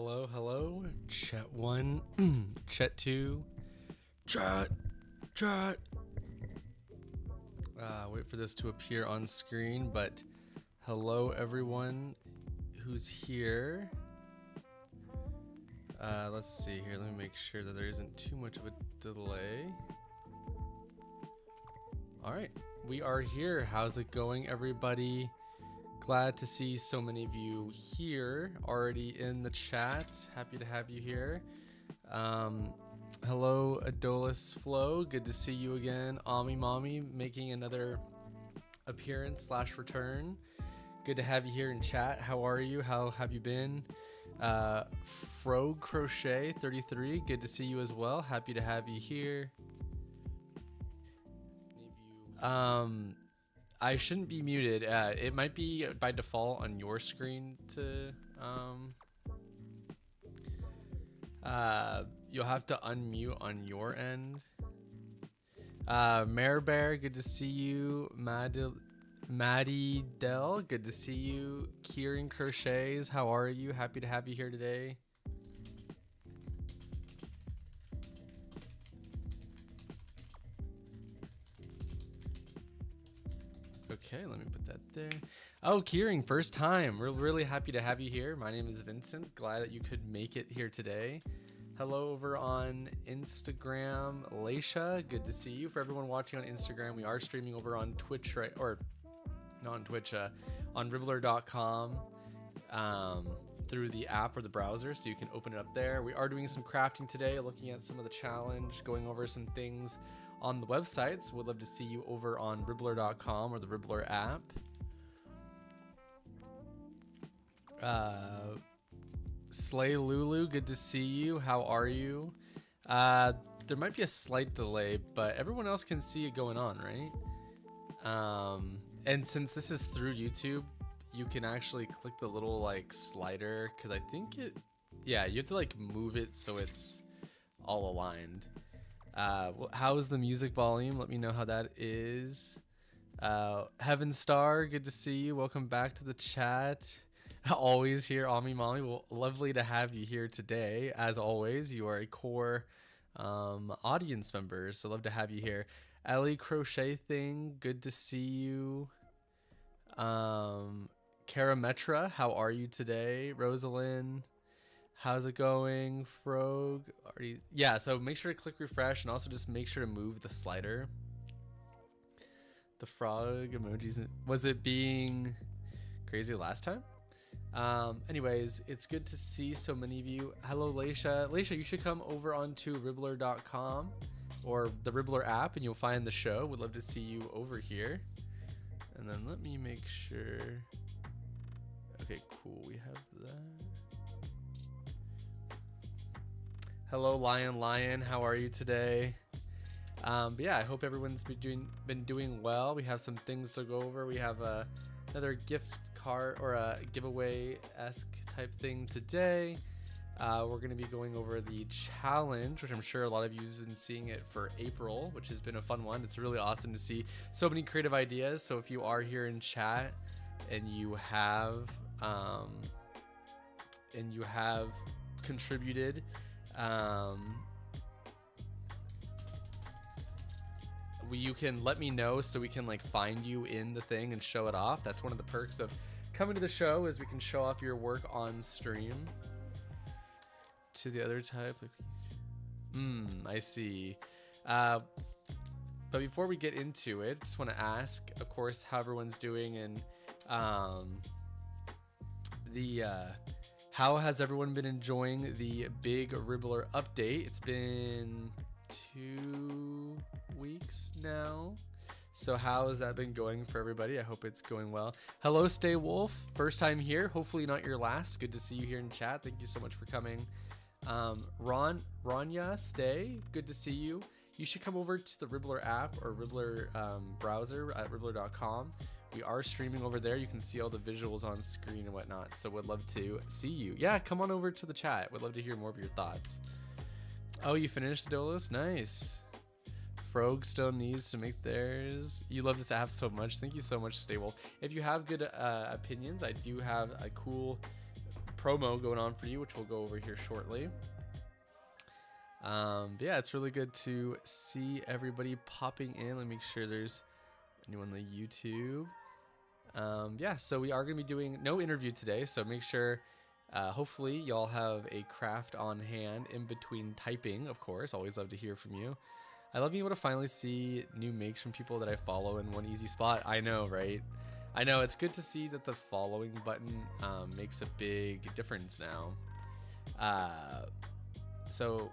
Hello, hello. Chat 1, chat 2, chat. Wait for this to appear on screen, but hello everyone who's here. Let's see here. Let me make sure that there isn't too much of a delay. All right, we are here. How's it going, everybody? Glad to see so many of you here already in the chat. Happy to have you here. Hello, Adolis Flow. Good to see you again. Ami Mommy making another appearance / return. Good to have you here in chat. How are you? How have you been? Frog Crochet 33. Good to see you as well. Happy to have you here. I shouldn't be muted. It might be by default on your screen to you'll have to unmute on your end. Mare Bear, good to see you. Maddie Dell, good to see you. Kieran Crochets, how are you? Happy to have you here today. Okay, let me put that there. Oh, Kieran, first time. We're really happy to have you here. My name is Vincent. Glad that you could make it here today. Hello over on Instagram, Laisha. Good to see you. For everyone watching on Instagram, we are streaming over on Twitch, right? Or not on Twitch, on Ribblr.com through the app or the browser, so you can open it up there. We are doing some crafting today, looking at some of the challenge, going over some things on the websites. We'd love to see you over on Ribblr.com or the Ribblr app. Slay Lulu, good to see you. How are you? There might be a slight delay, but everyone else can see it going on, right? And since this is through YouTube, you can actually click the little like slider, because I think yeah, you have to like move it so it's all aligned. How is the music volume? Let me know how that is. Heaven Star, good to see you. Welcome back to the chat. Always here, Ami Mommy. Well, lovely to have you here today. As always, you are a core audience member, so love to have you here. Ellie Crochet Thing, good to see you. Karametra, how are you today? Rosalind, how's it going? Frog, yeah, so make sure to click refresh and also just make sure to move the slider. The frog emojis, was it being crazy last time? Anyways, it's good to see so many of you. Hello, Laisha. Laisha, you should come over onto Ribblr.com or the Ribblr app and you'll find the show. We'd love to see you over here. And then let me make sure. Okay, cool. We have that. Hello, Lion. How are you today? But yeah, I hope everyone's been doing well. We have some things to go over. We have another gift card or a giveaway-esque type thing today. We're going to be going over the challenge, which I'm sure a lot of you have been seeing it for April, which has been a fun one. It's really awesome to see so many creative ideas. So if you are here in chat and you have contributed, you can let me know so we can like find you in the thing and show it off. That's one of the perks of coming to the show, is we can show off your work on stream. To the other type, I see. But before we get into it, just want to ask, of course, how everyone's doing, and how has everyone been enjoying the big Ribblr update? It's been 2 weeks now. So how has that been going for everybody? I hope it's going well. Hello, Stay Wolf. First time here. Hopefully not your last. Good to see you here in chat. Thank you so much for coming. Rania, Stay. Good to see you. You should come over to the Ribblr app or Ribblr browser at Ribblr.com. We are streaming over there. You can see all the visuals on screen and whatnot. So would love to see you. Yeah, come on over to the chat. Would love to hear more of your thoughts. Oh, you finished, Dolos? Nice. Frog still needs to make theirs. You love this app so much. Thank you so much, Stay Wolf. If you have good opinions, I do have a cool promo going on for you, which we'll go over here shortly. But yeah, it's really good to see everybody popping in. Let me make sure there's anyone on the YouTube. Yeah, so we are going to be doing no interview today, so make sure, hopefully y'all have a craft on hand in between typing, of course. Always love to hear from you. I love being able to finally see new makes from people that I follow in one easy spot. I know, right? I know, it's good to see that the following button makes a big difference now. So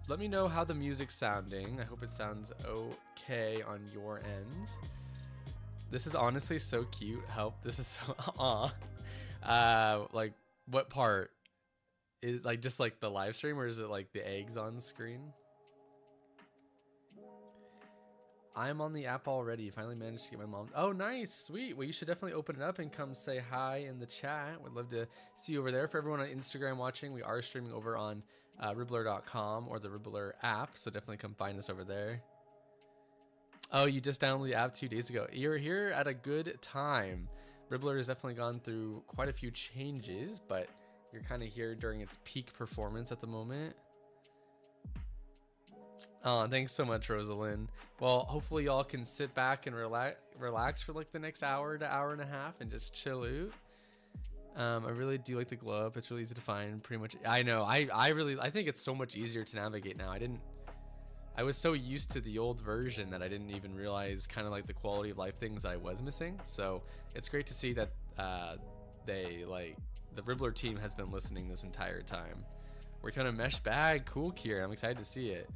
let me know how the music's sounding. I hope it sounds okay on your ends. This is honestly so cute. Help, this is so like, what part is like just like the live stream, or is it like the eggs on screen? I'm on the app already. Finally managed to get my mom. Oh, nice, sweet. Well, you should definitely open it up and come say hi in the chat. Would love to see you over there. For everyone on Instagram watching, we are streaming over on Ribblr.com or the Ribblr app, so definitely come find us over there. Oh, you just downloaded the app 2 days ago. You're here at a good time. Ribblr has definitely gone through quite a few changes, but you're kind of here during its peak performance at the moment. Oh, thanks so much, Rosalind. Well, hopefully y'all can sit back and relax for like the next hour to hour and a half and just chill out. I really do like the glow up. It's really easy to find. Pretty much, I know. I think it's so much easier to navigate now. I was so used to the old version that I didn't even realize kind of like the quality of life things I was missing. So it's great to see that the Ribblr team has been listening this entire time. We're kind of mesh bag. Cool, Kier. I'm excited to see it.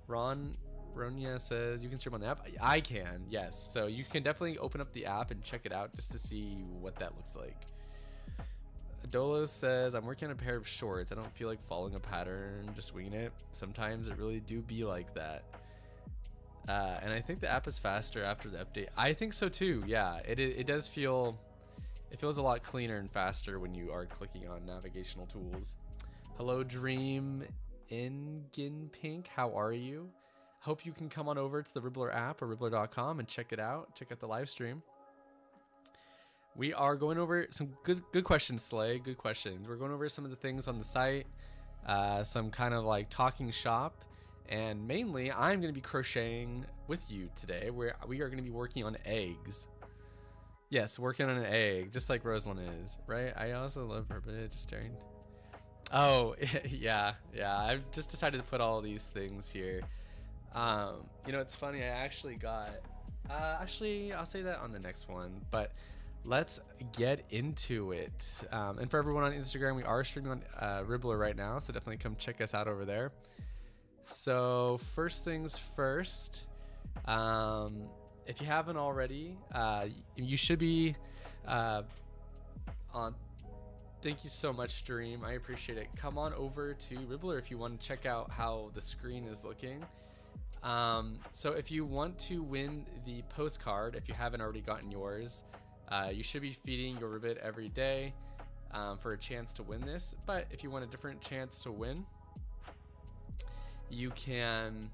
Ronya says you can stream on the app. I can, yes. So you can definitely open up the app and check it out just to see what that looks like. Dolo says, I'm working on a pair of shorts. I don't feel like following a pattern, just winging it. Sometimes it really do be like that. And I think the app is faster after the update. I think so too, yeah. It does feel, it feels a lot cleaner and faster when you are clicking on navigational tools. Hello, Dream Ingin Pink, how are you? Hope you can come on over to the Ribblr app or Ribblr.com and check it out. Check out the live stream. We are going over some good questions, Slay. Good questions. We're going over some of the things on the site, some kind of like talking shop, and mainly I'm going to be crocheting with you today. We are going to be working on eggs. Yes, working on an egg, just like Rosalind is, right? I also love her, but just staring. Oh, yeah. I've just decided to put all these things here. You know, it's funny. I actually got, actually, I'll say that on the next one, but let's get into it. And for everyone on Instagram, we are streaming on Ribblr right now, so definitely come check us out over there. So first things first, if you haven't already, you should be on. Thank you so much, Dream. I appreciate it. Come on over to Ribblr if you want to check out how the screen is looking. So if you want to win the postcard, if you haven't already gotten yours, you should be feeding your ribbit every day for a chance to win this. But if you want a different chance to win, you can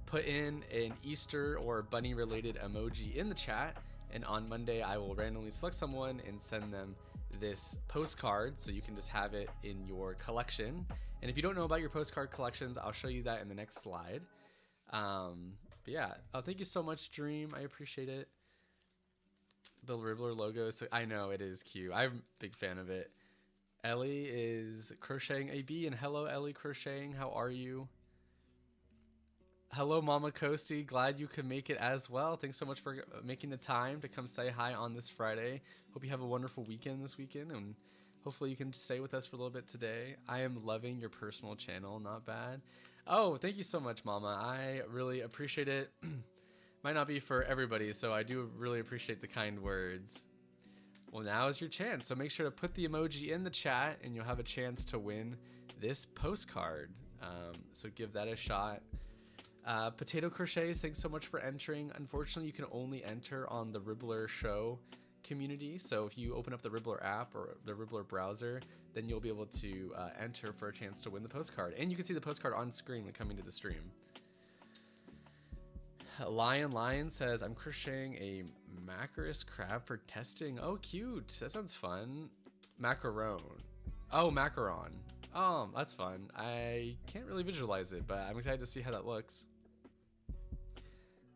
put in an Easter or bunny related emoji in the chat, and on Monday I will randomly select someone and send them this postcard so you can just have it in your collection. And if you don't know about your postcard collections, I'll show you that in the next slide. But yeah, thank you so much, Dream. I appreciate it. The Ribblr logo, so I know it is cute. I'm a big fan of it. Ellie is crocheting a bee, and hello, Ellie crocheting. How are you? Hello, Mama Coasty. Glad you could make it as well. Thanks so much for making the time to come say hi on this Friday. Hope you have a wonderful weekend this weekend, and hopefully you can stay with us for a little bit today. I am loving your personal channel. Not bad. Oh, thank you so much, Mama. I really appreciate it. Might not be for everybody, so I do really appreciate the kind words. Well, now is your chance, so make sure to put the emoji in the chat, and you'll have a chance to win this postcard. So give that a shot. Potato Crochets, thanks so much for entering. Unfortunately, you can only enter on the Ribblr show community, so if you open up the Ribblr app or the Ribblr browser, then you'll be able to enter for a chance to win the postcard, and you can see the postcard on screen when coming to the stream. Lion says, I'm crocheting a macarus crab for testing. Oh, cute. That sounds fun. Macaron. Oh, macaron. That's fun. I can't really visualize it, but I'm excited to see how that looks.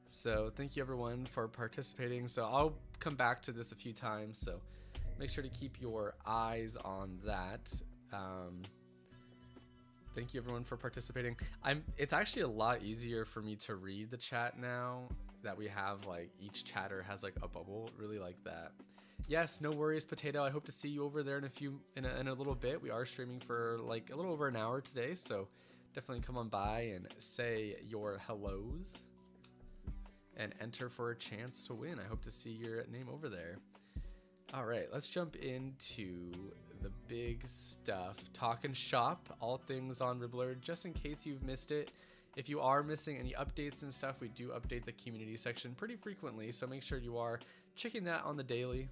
So thank you everyone for participating. So I'll come back to this a few times, so make sure to keep your eyes on that. Thank you everyone for participating. It's actually a lot easier for me to read the chat now that we have like each chatter has like a bubble. Really like that. Yes, no worries, Potato. I hope to see you over there in a little bit. We are streaming for like a little over an hour today, so definitely come on by and say your hellos and enter for a chance to win. I hope to see your name over there. All right, let's jump into the big stuff. Talk and shop, all things on Ribblr, just in case you've missed it. If you are missing any updates and stuff, we do update the community section pretty frequently, so make sure you are checking that on the daily.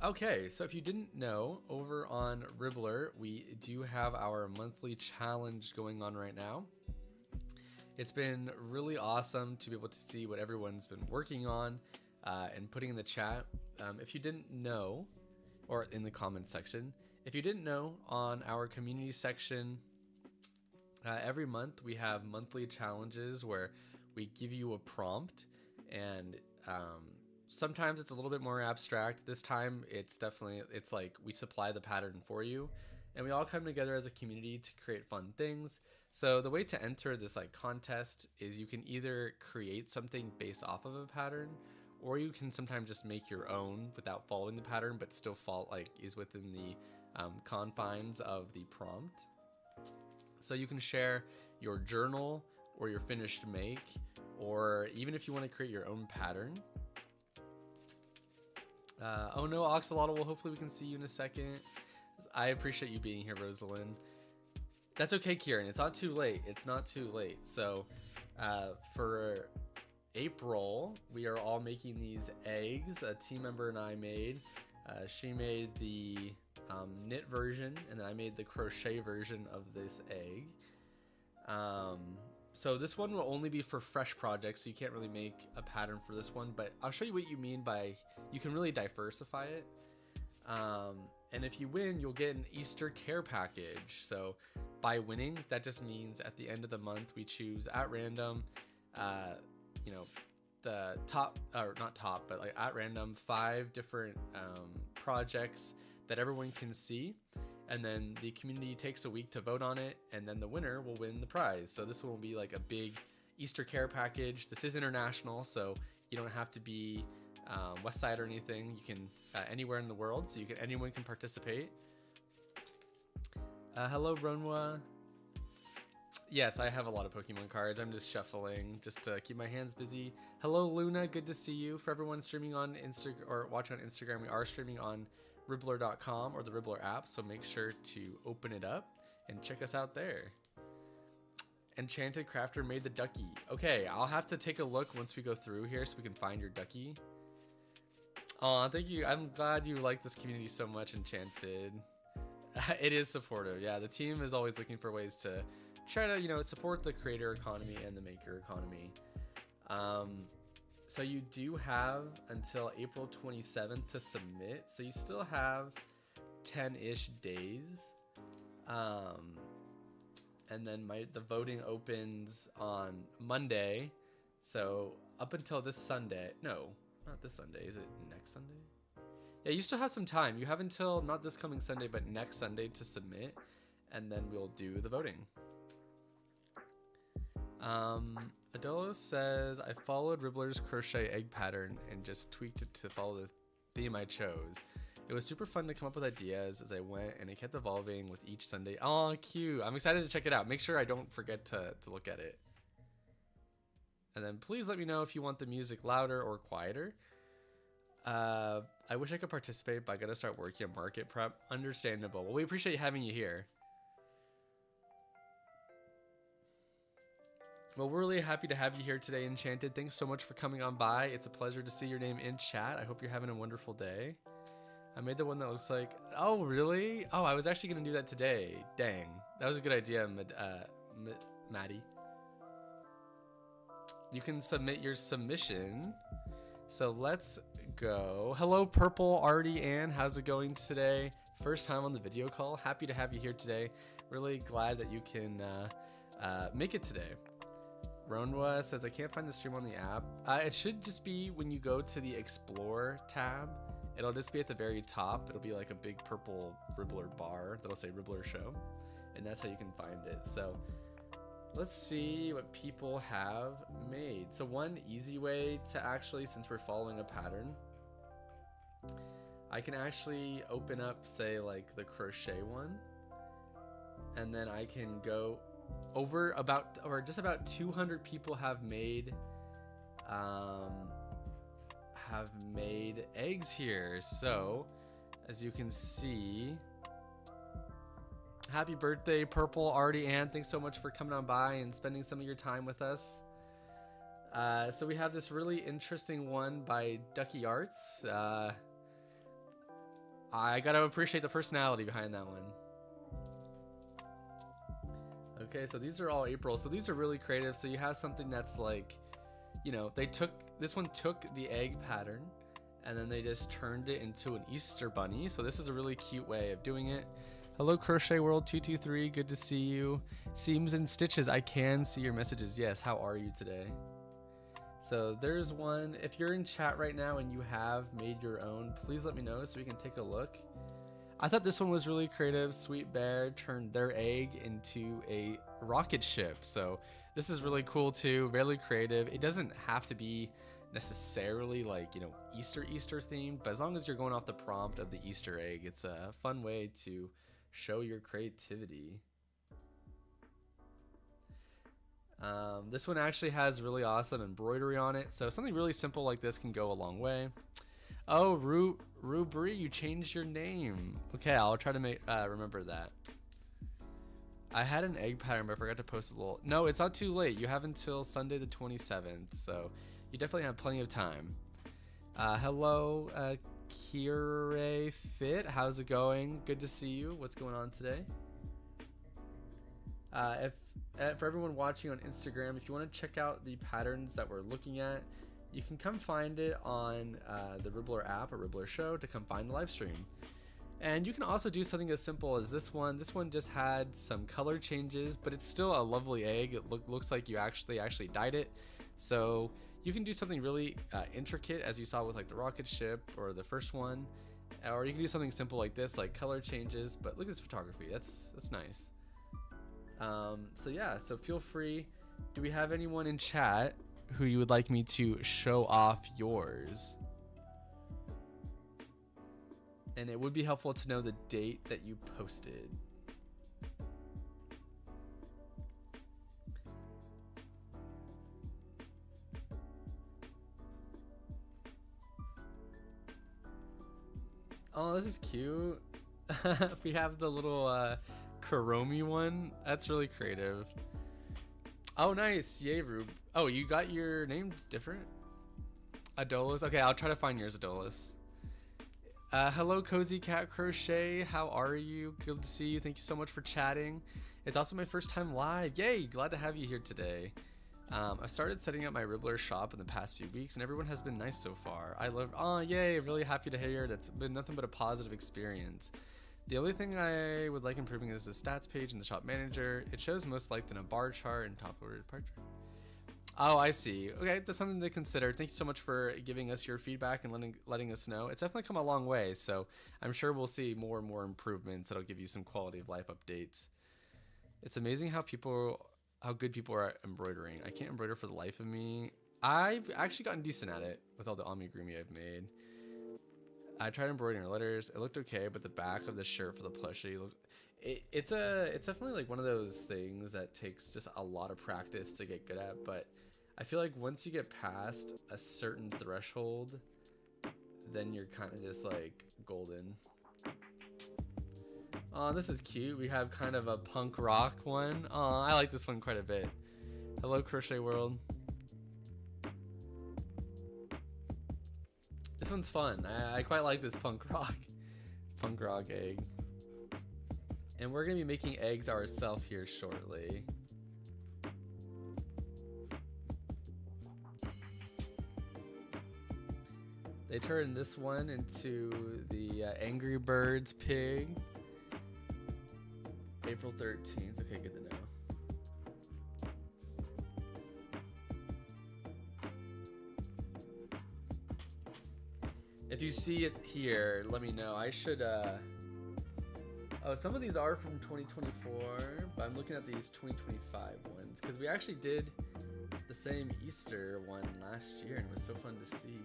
Okay, so if you didn't know, over on Ribblr, we do have our monthly challenge going on right now. It's been really awesome to be able to see what everyone's been working on and putting in the chat. If you didn't know, or in the comments section, if you didn't know, on our community section, every month we have monthly challenges where we give you a prompt, and sometimes it's a little bit more abstract. This time it's like we supply the pattern for you, and we all come together as a community to create fun things. So the way to enter this like contest is you can either create something based off of a pattern, or you can sometimes just make your own without following the pattern, but still is within the confines of the prompt. So you can share your journal or your finished make, or even if you want to create your own pattern. Oh no, Oxalotl, well, hopefully we can see you in a second. I appreciate you being here, Rosalind. That's okay, Kieran. It's not too late. It's not too late. So for April, we are all making these eggs. A team member and I made. She made the knit version, and then I made the crochet version of this egg. So this one will only be for fresh projects, so you can't really make a pattern for this one, but I'll show you what you mean by you can really diversify it. And if you win, you'll get an Easter care package. So by winning, that just means at the end of the month, we choose at random, you know, the top, or not top, but like at random 5 different projects that everyone can see. And then the community takes a week to vote on it, and then the winner will win the prize. So this one will be like a big Easter care package. This is international, so you don't have to be West Side or anything. You can anywhere in the world, so anyone can participate. Hello, Ronwa. Yes, I have a lot of Pokemon cards. I'm just shuffling just to keep my hands busy. Hello, Luna. Good to see you. For everyone streaming on Instagram or watching on Instagram, we are streaming on Ribblr.com or the Ribblr app, so make sure to open it up and check us out there. Enchanted Crafter made the ducky. Okay, I'll have to take a look once we go through here so we can find your ducky. Aw, thank you. I'm glad you like this community so much, Enchanted. It is supportive. Yeah, the team is always looking for ways to try to, you know, support the creator economy and the maker economy. So you do have until April 27th to submit. So you still have 10-ish days. And then the voting opens on Monday. So up until this Sunday. No, not this Sunday. Is it next Sunday? Yeah, you still have some time. You have until not this coming Sunday, but next Sunday to submit. And then we'll do the voting. Adolo says, I followed Ribblr's crochet egg pattern and just tweaked it to follow the theme I chose. It was super fun to come up with ideas as I went, and it kept evolving with each Sunday. Oh, cute. I'm excited to check it out. Make sure I don't forget to look at it. And then please let me know if you want the music louder or quieter. I wish I could participate, but I gotta start working on market prep. Understandable. Well, we appreciate having you here. Well, we're really happy to have you here today, Enchanted. Thanks so much for coming on by. It's a pleasure to see your name in chat. I hope you're having a wonderful day. I made the one that looks like... Oh, really? Oh, I was actually going to do that today. Dang. That was a good idea, Maddie. you can submit your submission. So let's go. Hello, Purple, Artie, Ann. How's it going today? First time on the video call. Happy to have you here today. Really glad that you can make it today. Ronwa says, I can't find the stream on the app. It should just be when you go to the Explore tab. It'll just be at the very top. It'll be like a big purple Ribblr bar that'll say Ribblr Show. And that's how you can find it. So let's see what people have made. So one easy way to actually, since we're following a pattern, I can actually open up, say, like the crochet one. And then I can go over just about 200 people have made eggs here. So as you can see, happy birthday, Purple, Artie, Ann. Thanks so much for coming on by and spending some of your time with us. So we have this really interesting one by Ducky Arts. I gotta appreciate the personality behind that one. Okay, so these are all April. So these are really creative. So you have something that's like, you know, this one took the egg pattern and then they just turned it into an Easter bunny. So this is a really cute way of doing it. Hello, Crochet World 223. Good to see you. Seams and Stitches. I can see your messages. Yes. How are you today? So there's one. If you're in chat right now and you have made your own, please let me know so we can take a look. I thought this one was really creative. Sweet Bear turned their egg into a rocket ship. So this is really cool too. Really creative. It doesn't have to be necessarily like, you know, Easter themed, but as long as you're going off the prompt of the Easter egg, it's a fun way to show your creativity. This one actually has really awesome embroidery on it. So something really simple like this can go a long way. Oh, Ribblr, you changed your name. Okay, I'll try to make remember that. I had an egg pattern, but I forgot to post a little. No, it's not too late. You have until Sunday the 27th, so you definitely have plenty of time. Hello, Kire Fit. How's it going? Good to see you. What's going on today? For everyone watching on Instagram, if you want to check out the patterns that we're looking at, you can come find it on the Ribblr app or Ribblr Show to come find the live stream. And you can also do something as simple as this one. This one just had some color changes, but it's still a lovely egg. It looks like you actually dyed it. So you can do something really intricate, as you saw with like the rocket ship or the first one, or you can do something simple like this, like color changes. But look at this photography. That's nice. So yeah, so feel free. Do we have anyone in chat who you would like me to show off yours? And it would be helpful to know the date that you posted. Oh, this is cute. We have the little Kuromi one. That's really creative. Oh, nice. Yay, Rube. Oh, you got your name different? Adolis. Okay, I'll try to find yours, Adolis. Hello, Cozy Cat Crochet. How are you? Good to see you. Thank you so much for chatting. It's also my first time live. Yay, glad to have you here today. I've started setting up my Ribblr shop in the past few weeks, and everyone has been nice so far. Oh, yay, really happy to hear it. It's been nothing but a positive experience. The only thing I would like improving is the stats page in the shop manager. It shows most liked in a bar chart and top ordered part chart. Oh, I see. Okay, that's something to consider. Thank you so much for giving us your feedback and letting us know. It's definitely come a long way, so I'm sure we'll see more and more improvements that'll give you some quality of life updates. It's amazing how good people are at embroidering. I can't embroider for the life of me. I've actually gotten decent at it with all the amigurumi I've made. I tried embroidering letters. It looked okay, but the back of the shirt for the plushie it's definitely like one of those things that takes just a lot of practice to get good at, but I feel like once you get past a certain threshold, then you're kind of just like golden. Oh, this is cute. We have kind of a punk rock one. Oh, I like this one quite a bit. Hello, Crochet World. This one's fun. I quite like this punk rock egg. And we're gonna be making eggs ourselves here shortly. They turned this one into the Angry Birds pig. April 13th. Okay, good to know. If you see it here, let me know. I should, oh, some of these are from 2024, but I'm looking at these 2025 ones, because we actually did the same Easter one last year, and it was so fun to see.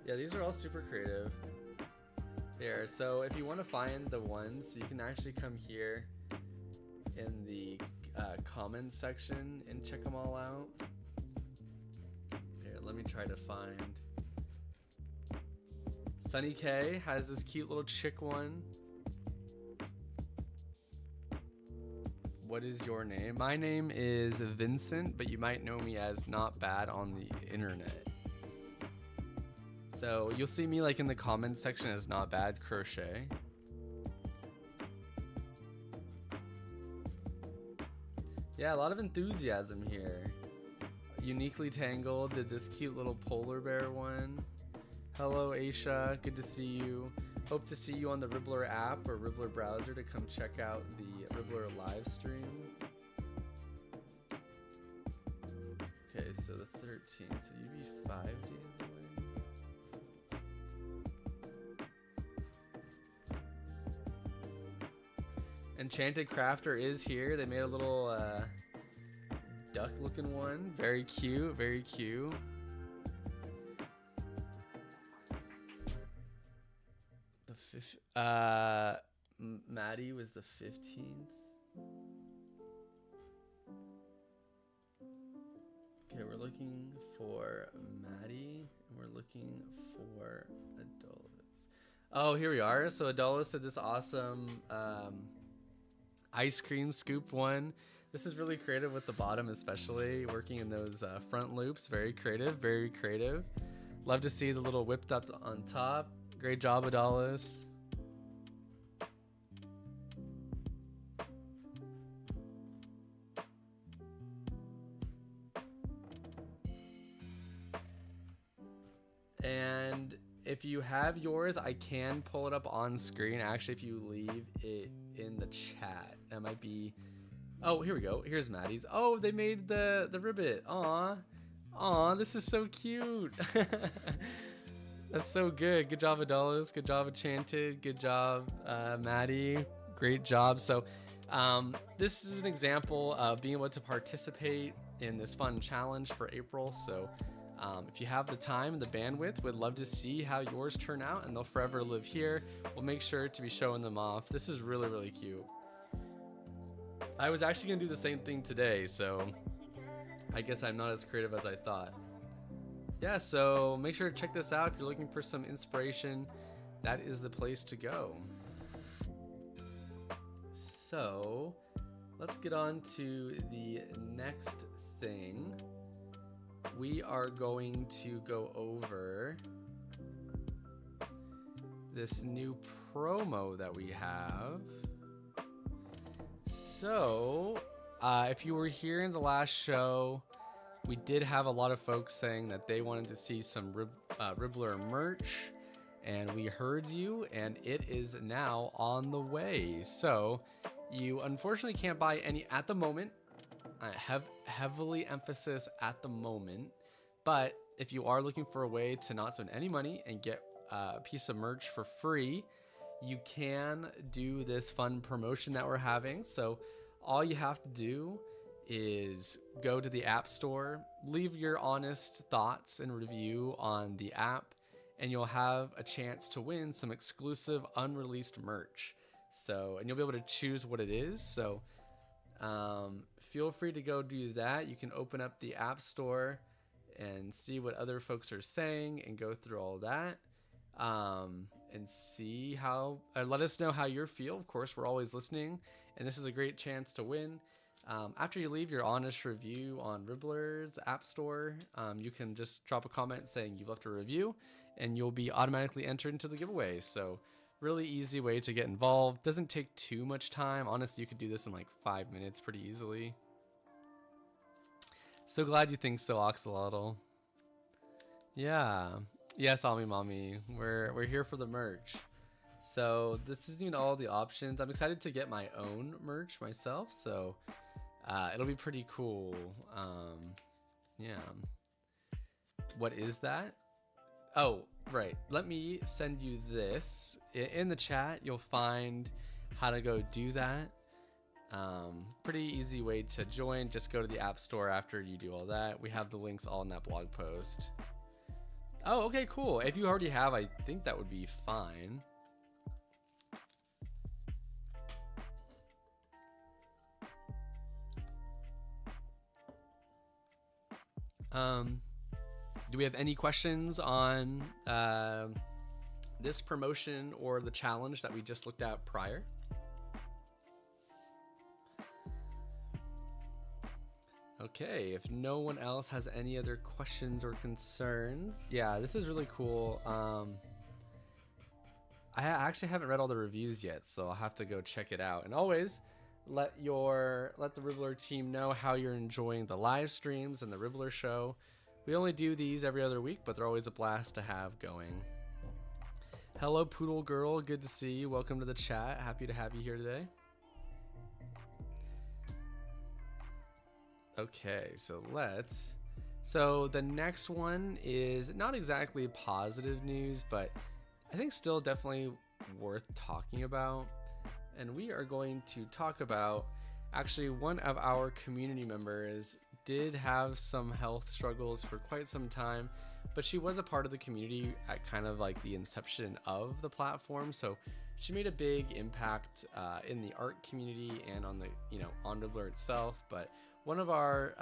Yeah, these are all super creative. Here, so if you want to find the ones, you can actually come here in the comments section and check them all out. Here, let me try to find. Sunny K has this cute little chick one. What is your name? My name is Vincent, but you might know me as Not Bad on the internet. So you'll see me like in the comments section as Not Bad Crochet. Yeah, a lot of enthusiasm here. Uniquely Tangled did this cute little polar bear one. Hello Aisha, good to see you. Hope to see you on the Ribblr app or Ribblr browser to come check out the Ribblr live stream. Okay, so the 13th, so you'd be 5 days away. Enchanted Crafter is here. They made a little duck looking one. Very cute, very cute. Maddie was the 15th. Okay, we're looking for Maddie, and we're looking for Adolis. Oh, here we are. So Adolis did this awesome ice cream scoop one. This is really creative with the bottom, especially working in those front loops. Very creative, very creative. Love to see the little whipped up on top. Great job, Adolis. And if you have yours, I can pull it up on screen. Actually, if you leave it in the chat, that might be. Oh, here we go. Here's Maddie's. Oh, they made the ribbit. Aw, aw, this is so cute. That's so good. Good job, Adolis. Good job, Enchanted. Good job, Maddie. Great job. So, this is an example of being able to participate in this fun challenge for April. So. If you have the time and the bandwidth, we'd love to see how yours turn out, and they'll forever live here. We'll make sure to be showing them off. This is really, really cute. I was actually going to do the same thing today, so I guess I'm not as creative as I thought. Yeah, so make sure to check this out. If you're looking for some inspiration, that is the place to go. So let's get on to the next thing. We are going to go over this new promo that we have. So, if you were here in the last show, we did have a lot of folks saying that they wanted to see some Ribblr merch, and we heard you, and it is now on the way. So, you unfortunately can't buy any at the moment. I have heavily emphasis at the moment, but if you are looking for a way to not spend any money and get a piece of merch for free, you can do this fun promotion that we're having. So all you have to do is go to the App Store, leave your honest thoughts and review on the app, and you'll have a chance to win some exclusive unreleased merch. So, and you'll be able to choose what it is. So feel free to go do that. You can open up the App Store and see what other folks are saying and go through all that, and see how, let us know how you feel. Of course, we're always listening, and this is a great chance to win. After you leave your honest review on Ribblr's App Store, you can just drop a comment saying you've left a review, and you'll be automatically entered into the giveaway. So Really easy way to get involved. Doesn't take too much time. Honestly, you could do this in like 5 minutes pretty easily. So glad you think so, Oxalotl. Yeah. Yes, Ami Mommy. We're here for the merch. So this isn't even all the options. I'm excited to get my own merch myself, so it'll be pretty cool. Yeah. What is that? Oh, right. Let me send you this. In the chat, you'll find how to go do that. Pretty easy way to join. Just go to the App Store after you do all that. We have the links all in that blog post. Oh, okay, cool. If you already have, I think that would be fine. Do we have any questions on this promotion or the challenge that we just looked at prior? Okay, if no one else has any other questions or concerns, yeah, this is really cool. I actually haven't read all the reviews yet, so I'll have to go check it out. And always let the Ribblr team know how you're enjoying the live streams and the Ribblr show. We only do these every other week, but they're always a blast to have going. Hello, Poodle Girl. Good to see you. Welcome to the chat. Happy to have you here today. Okay, so the next one is not exactly positive news, but I think still definitely worth talking about. And we are going to talk about, actually, one of our community members did have some health struggles for quite some time, but she was a part of the community at kind of like the inception of the platform. So she made a big impact in the art community and on the, on Ribblr itself. But one of our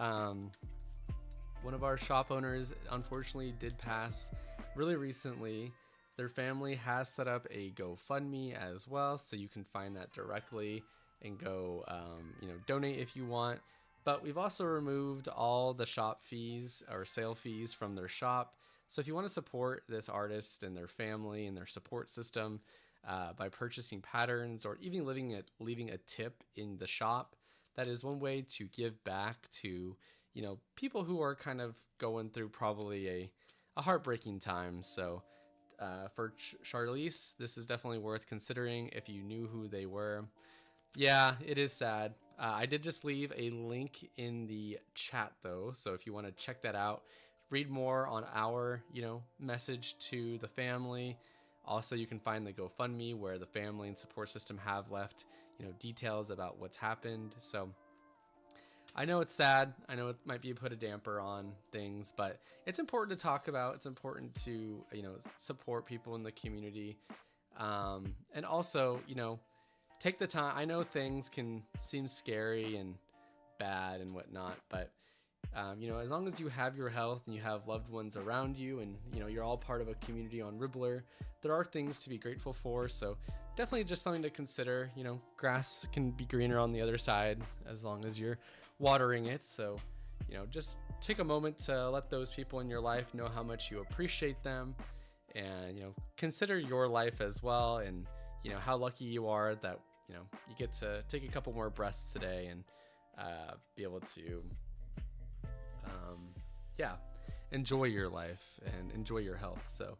shop owners unfortunately did pass really recently. Their family has set up a GoFundMe as well, so you can find that directly and go, donate if you want. But we've also removed all the shop fees or sale fees from their shop. So if you want to support this artist and their family and their support system by purchasing patterns or even leaving a tip in the shop, that is one way to give back to, people who are kind of going through probably a heartbreaking time. So for Charlize, this is definitely worth considering if you knew who they were. Yeah, it is sad. I did just leave a link in the chat though, so if you want to check that out, read more on our, message to the family. Also, you can find the GoFundMe where the family and support system have left, details about what's happened. So I know it's sad. I know it might be put a damper on things, but it's important to talk about. It's important to, support people in the community. And also, take the time. I know things can seem scary and bad and whatnot, but as long as you have your health and you have loved ones around you and, you're all part of a community on Ribblr, there are things to be grateful for. So definitely just something to consider. Grass can be greener on the other side as long as you're watering it. So, just take a moment to let those people in your life know how much you appreciate them and, consider your life as well. And, how lucky you are that, you get to take a couple more breaths today and be able to, enjoy your life and enjoy your health. So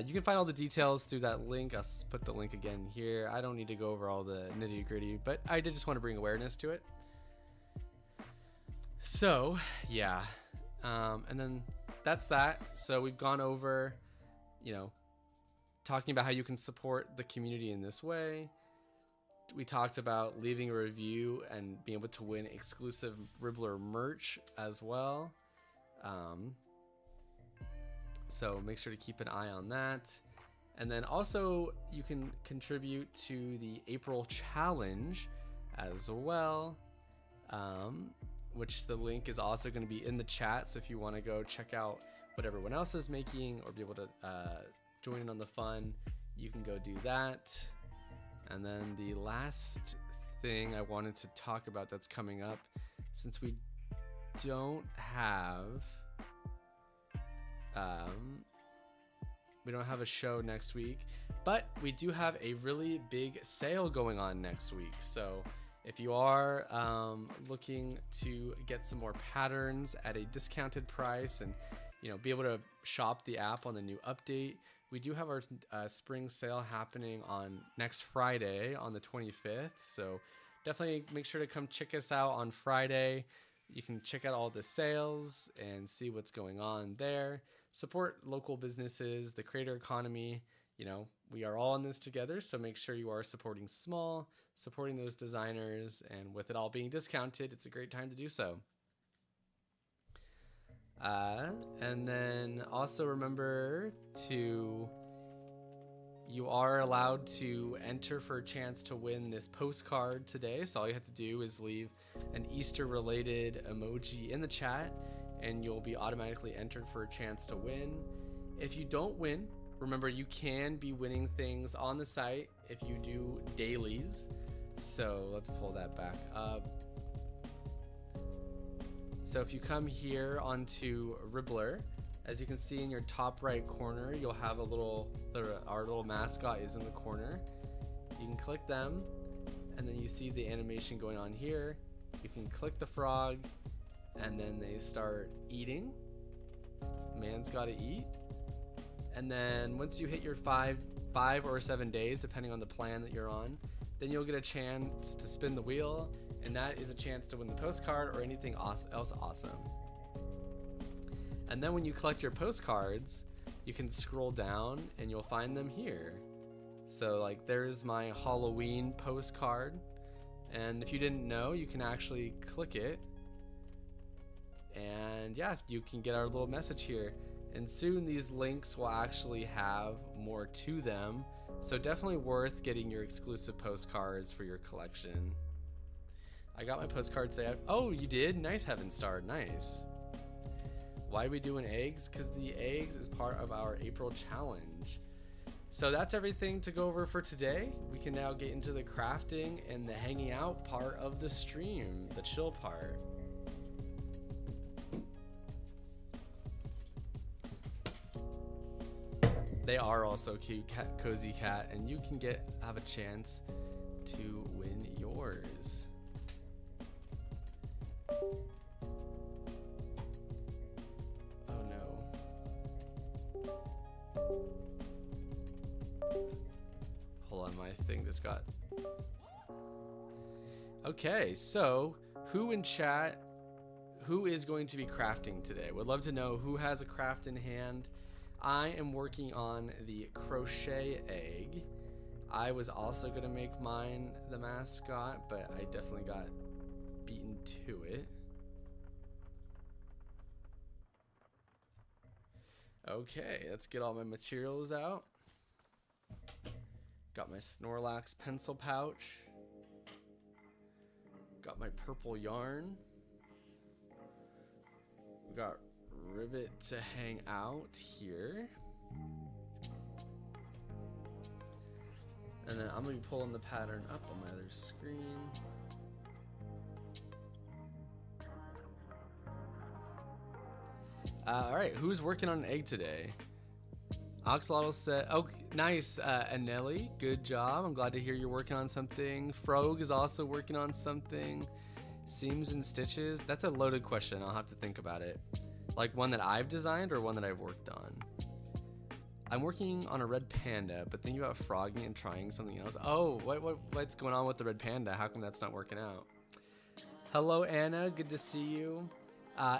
you can find all the details through that link. I'll put the link again here. I don't need to go over all the nitty gritty, but I did just want to bring awareness to it. So yeah, and then that's that. So we've gone over, talking about how you can support the community in this way. We talked about leaving a review and being able to win exclusive Ribblr merch as well. So make sure to keep an eye on that. And then also you can contribute to the April challenge as well, which the link is also going to be in the chat. So if you want to go check out what everyone else is making or be able to join in on the fun, you can go do that. And then the last thing I wanted to talk about that's coming up, since we don't have a show next week, But we do have a really big sale going on next week. So if you are looking to get some more patterns at a discounted price and be able to shop the app on the new update, we do have our spring sale happening on next Friday on the 25th. So definitely make sure to come check us out on Friday. You can check out all the sales and see what's going on there. Support local businesses, the creator economy. We are all in this together, so make sure you are supporting small, supporting those designers, and with it all being discounted, it's a great time to do so. And then also remember you are allowed to enter for a chance to win this postcard today. So all you have to do is leave an Easter related emoji in the chat and you'll be automatically entered for a chance to win. If you don't win, remember you can be winning things on the site if you do dailies. So let's pull that back up. So if you come here onto Ribblr, as you can see in your top right corner, you'll have our little mascot is in the corner. You can click them, and then you see the animation going on here. You can click the frog, and then they start eating. Man's gotta eat. And then once you hit your five or 7 days, depending on the plan that you're on, then you'll get a chance to spin the wheel, and that is a chance to win the postcard or anything else awesome. And then when you collect your postcards, you can scroll down and you'll find them here. So like there's my Halloween postcard, and if you didn't know, you can actually click it, and yeah, you can get our little message here. And soon these links will actually have more to them, so definitely worth getting your exclusive postcards for your collection. I got my postcards today. Oh, you did? Nice, Heaven Star. Nice. Why are we doing eggs? Because the eggs is part of our April challenge. So that's everything to go over for today. We can now get into the crafting and the hanging out part of the stream, the chill part. They are also cute, Cozy Cat, and you can have a chance to win yours. Oh no. Hold on, my thing just got... Okay, so who in chat, who is going to be crafting today? Would love to know who has a craft in hand. I am working on the crochet egg. I was also gonna make mine the mascot, but I definitely got beaten to it. Okay, let's get all my materials out. Got my Snorlax pencil pouch. Got my purple yarn. We got ribbit to hang out here. And then I'm gonna be pulling the pattern up on my other screen. All right, who's working on an egg today? Oxalotl said, oh, nice, Anelli, good job. I'm glad to hear you're working on something. Frog is also working on something. Seams and stitches, that's a loaded question. I'll have to think about it. Like one that I've designed or one that I've worked on? I'm working on a red panda, but thinking about frogging and trying something else. Oh, what's going on with the red panda? How come that's not working out? Hello, Anna, good to see you.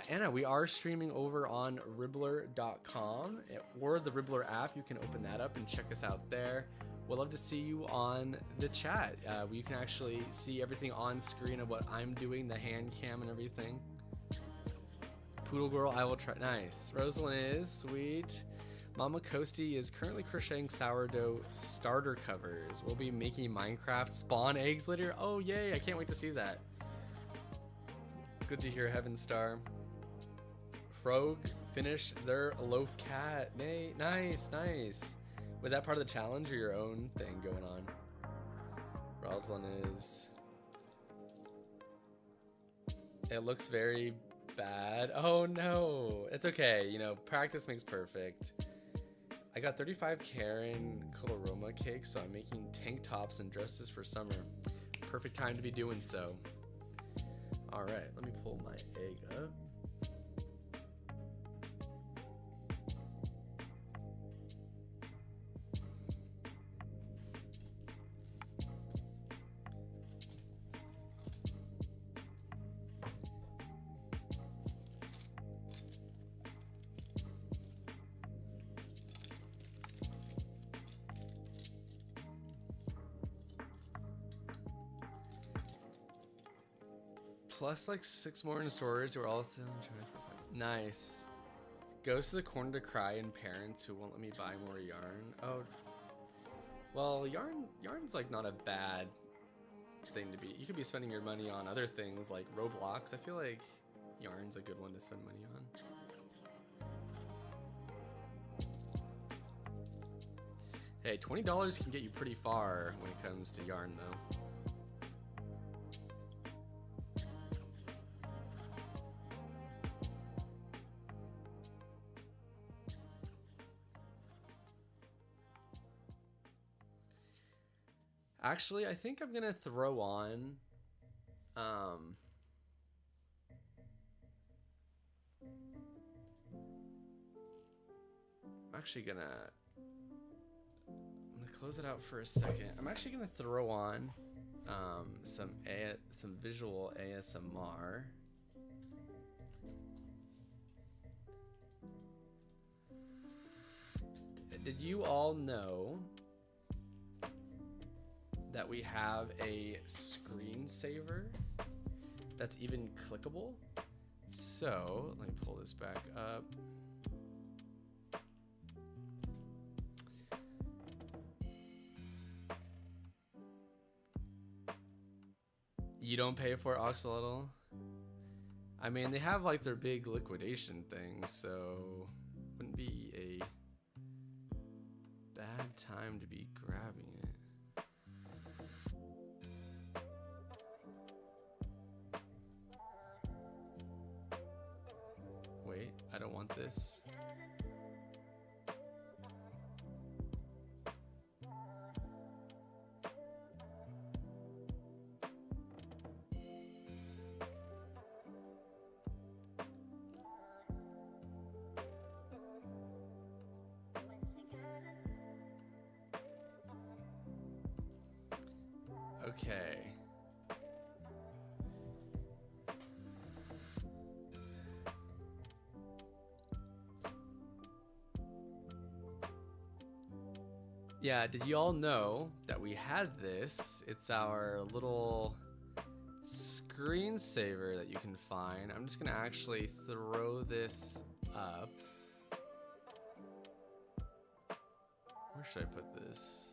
Anna, we are streaming over on Ribblr.com or the Ribblr app. You can open that up and check us out there. We'd love to see you on the chat. You can actually see everything on screen of what I'm doing, the hand cam and everything. Poodle Girl, I will try. Nice. Rosalind is sweet. Mama Coasty is currently crocheting sourdough starter covers. We'll be making Minecraft spawn eggs later. Oh, yay. I can't wait to see that. Good to hear, Heaven Star. Frog finished their loaf cat. Nay, nice, nice. Was that part of the challenge or your own thing going on? Rosalind is... It looks very bad. Oh no, it's okay. You know, practice makes perfect. I got 35 Karen Coloroma cake, so I'm making tank tops and dresses for summer. Perfect time to be doing so. All right, let me pull my egg up. Plus like 6 more in storage. We're all still enjoying for 5. Nice. Goes to the corner to cry and parents who won't let me buy more yarn. Oh, well, yarn's like not a bad thing to be. You could be spending your money on other things like Roblox. I feel like yarn's a good one to spend money on. Hey, $20 can get you pretty far when it comes to yarn though. Actually, I think I'm gonna throw on I'm gonna close it out for a second. I'm actually gonna throw on some visual ASMR. Did you all know that we have a screensaver that's even clickable? So let me pull this back up. You don't pay for it, Oxalotl? I mean, they have like their big liquidation thing, so wouldn't be a bad time to be grabbing it. Wait, I don't want this. Okay. Yeah, did you all know that we had this? It's our little screensaver that you can find. I'm just gonna actually throw this up. Where should I put this?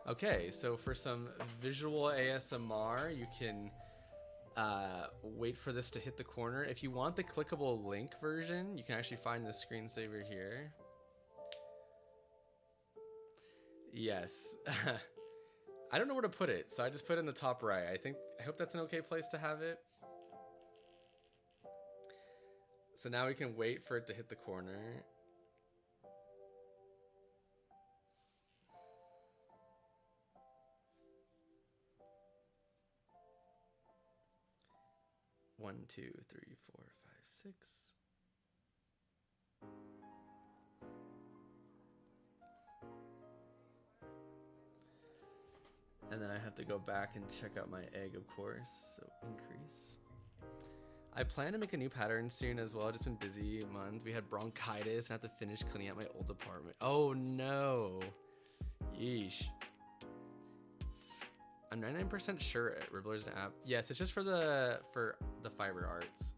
Okay, so for some visual ASMR, you can wait for this to hit the corner. If you want the clickable link version, you can actually find the screensaver here. Yes. I don't know where to put it, so I just put it in the top right. I hope that's an okay place to have it. So now we can wait for it to hit the corner. One, two, three, 4, 5, 6. And then I have to go back and check out my egg, of course. So increase. I plan to make a new pattern soon as well. I've just been busy month. We had bronchitis and I have to finish cleaning out my old apartment. Oh no. Yeesh. I'm 99% sure Ribblr's an app. Yes, it's just for the fiber arts.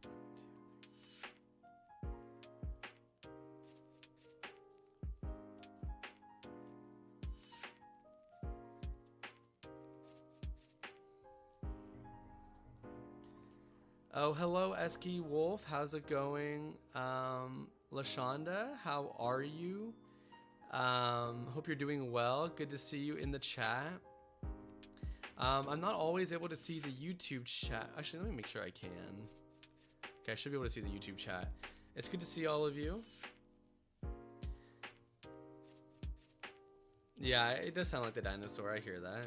Oh, hello, Esky Wolf. How's it going? Lashonda, how are you? Hope you're doing well. Good to see you in the chat. I'm not always able to see the YouTube chat. Actually, let me make sure I can. Okay, I should be able to see the YouTube chat. It's good to see all of you. Yeah, it does sound like the dinosaur. I hear that.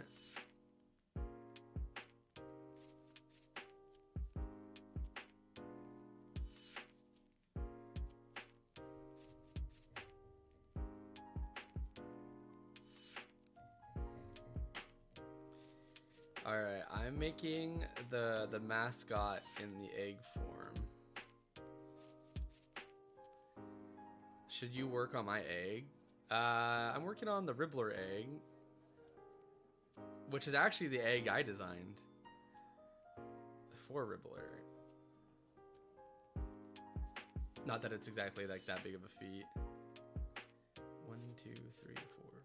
Alright, I'm making the mascot in the egg form. Should you work on my egg? I'm working on the Ribblr egg, which is actually the egg I designed for Ribblr. Not that it's exactly like that big of a feat. 1, 2, 3,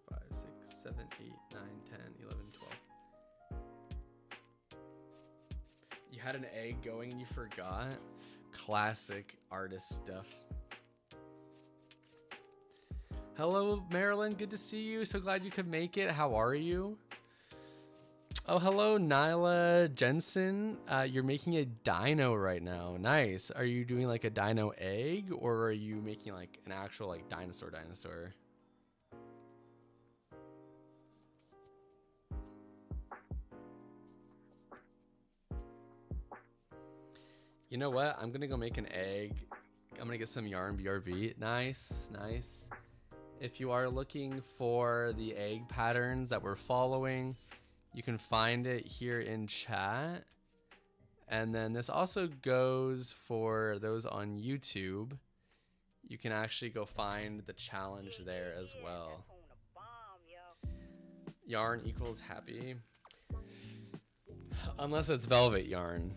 4, 5, 6, 7, 8, 9, 10, 11, 12. You had an egg going and you forgot? Classic artist stuff. Hello, Marilyn. Good to see you. So glad you could make it. How are you? Oh, hello, Nyla Jensen. You're making a dino right now. Nice. Are you doing like a dino egg, or are you making like an actual like dinosaur? You know what? I'm gonna go make an egg. I'm gonna get some yarn BRB. Nice, nice. If you are looking for the egg patterns that we're following, you can find it here in chat. And then this also goes for those on YouTube. You can actually go find the challenge there as well. Yarn equals happy. Unless it's velvet yarn.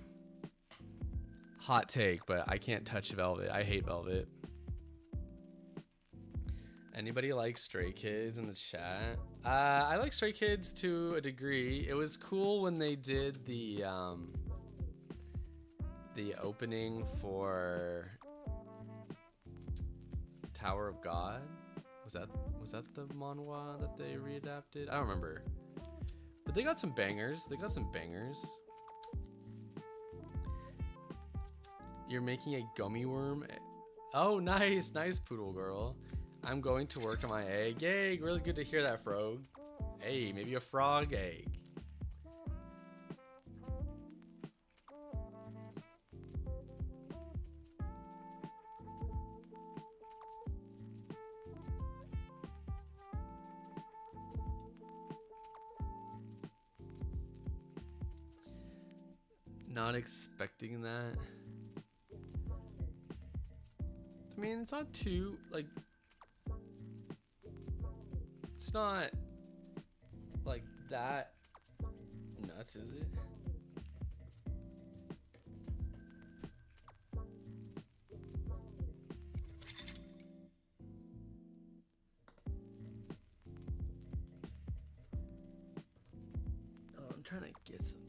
Hot take, but I can't touch velvet. I hate velvet. Anybody like Stray Kids in the chat? I like Stray Kids to a degree. It was cool when they did the opening for Tower of God. Was that the manhwa that they readapted? I don't remember. But they got some bangers. You're making a gummy worm? Oh, nice, poodle girl. I'm going to work on my egg. Yay, really good to hear that, Frog. Hey, maybe a frog egg. Not expecting that. I mean, it's not too, like, it's not like that nuts, is it? Oh, I'm trying to get something.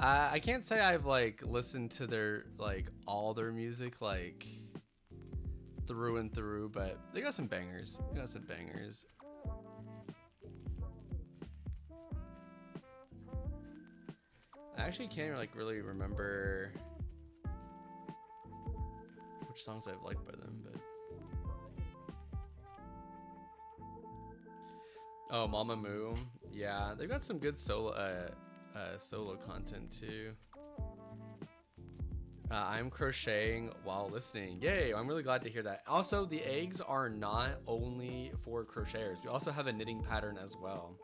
I can't say I've like listened to their like all their music like through and through, but they got some bangers. I actually can't like really remember which songs I've liked by them, but oh, Mama Moo, yeah, they've got some good solo content too. I'm crocheting while listening. Yay, I'm really glad to hear that. Also, the eggs are not only for crocheters. We also have a knitting pattern as well.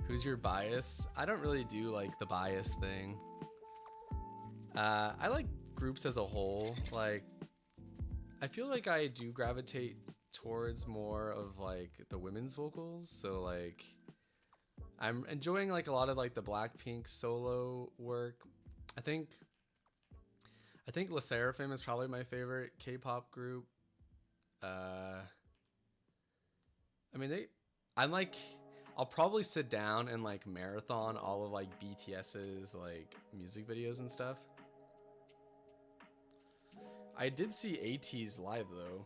Who's your bias? I don't really do like the bias thing. I like groups as a whole. Like, I feel like I do gravitate towards more of like the women's vocals. So like, I'm enjoying like a lot of like the Blackpink solo work. I think LE SSERAFIM is probably my favorite K-pop group. I mean, I'll probably sit down and like marathon all of like BTS's like music videos and stuff. I did see ATEEZ live though.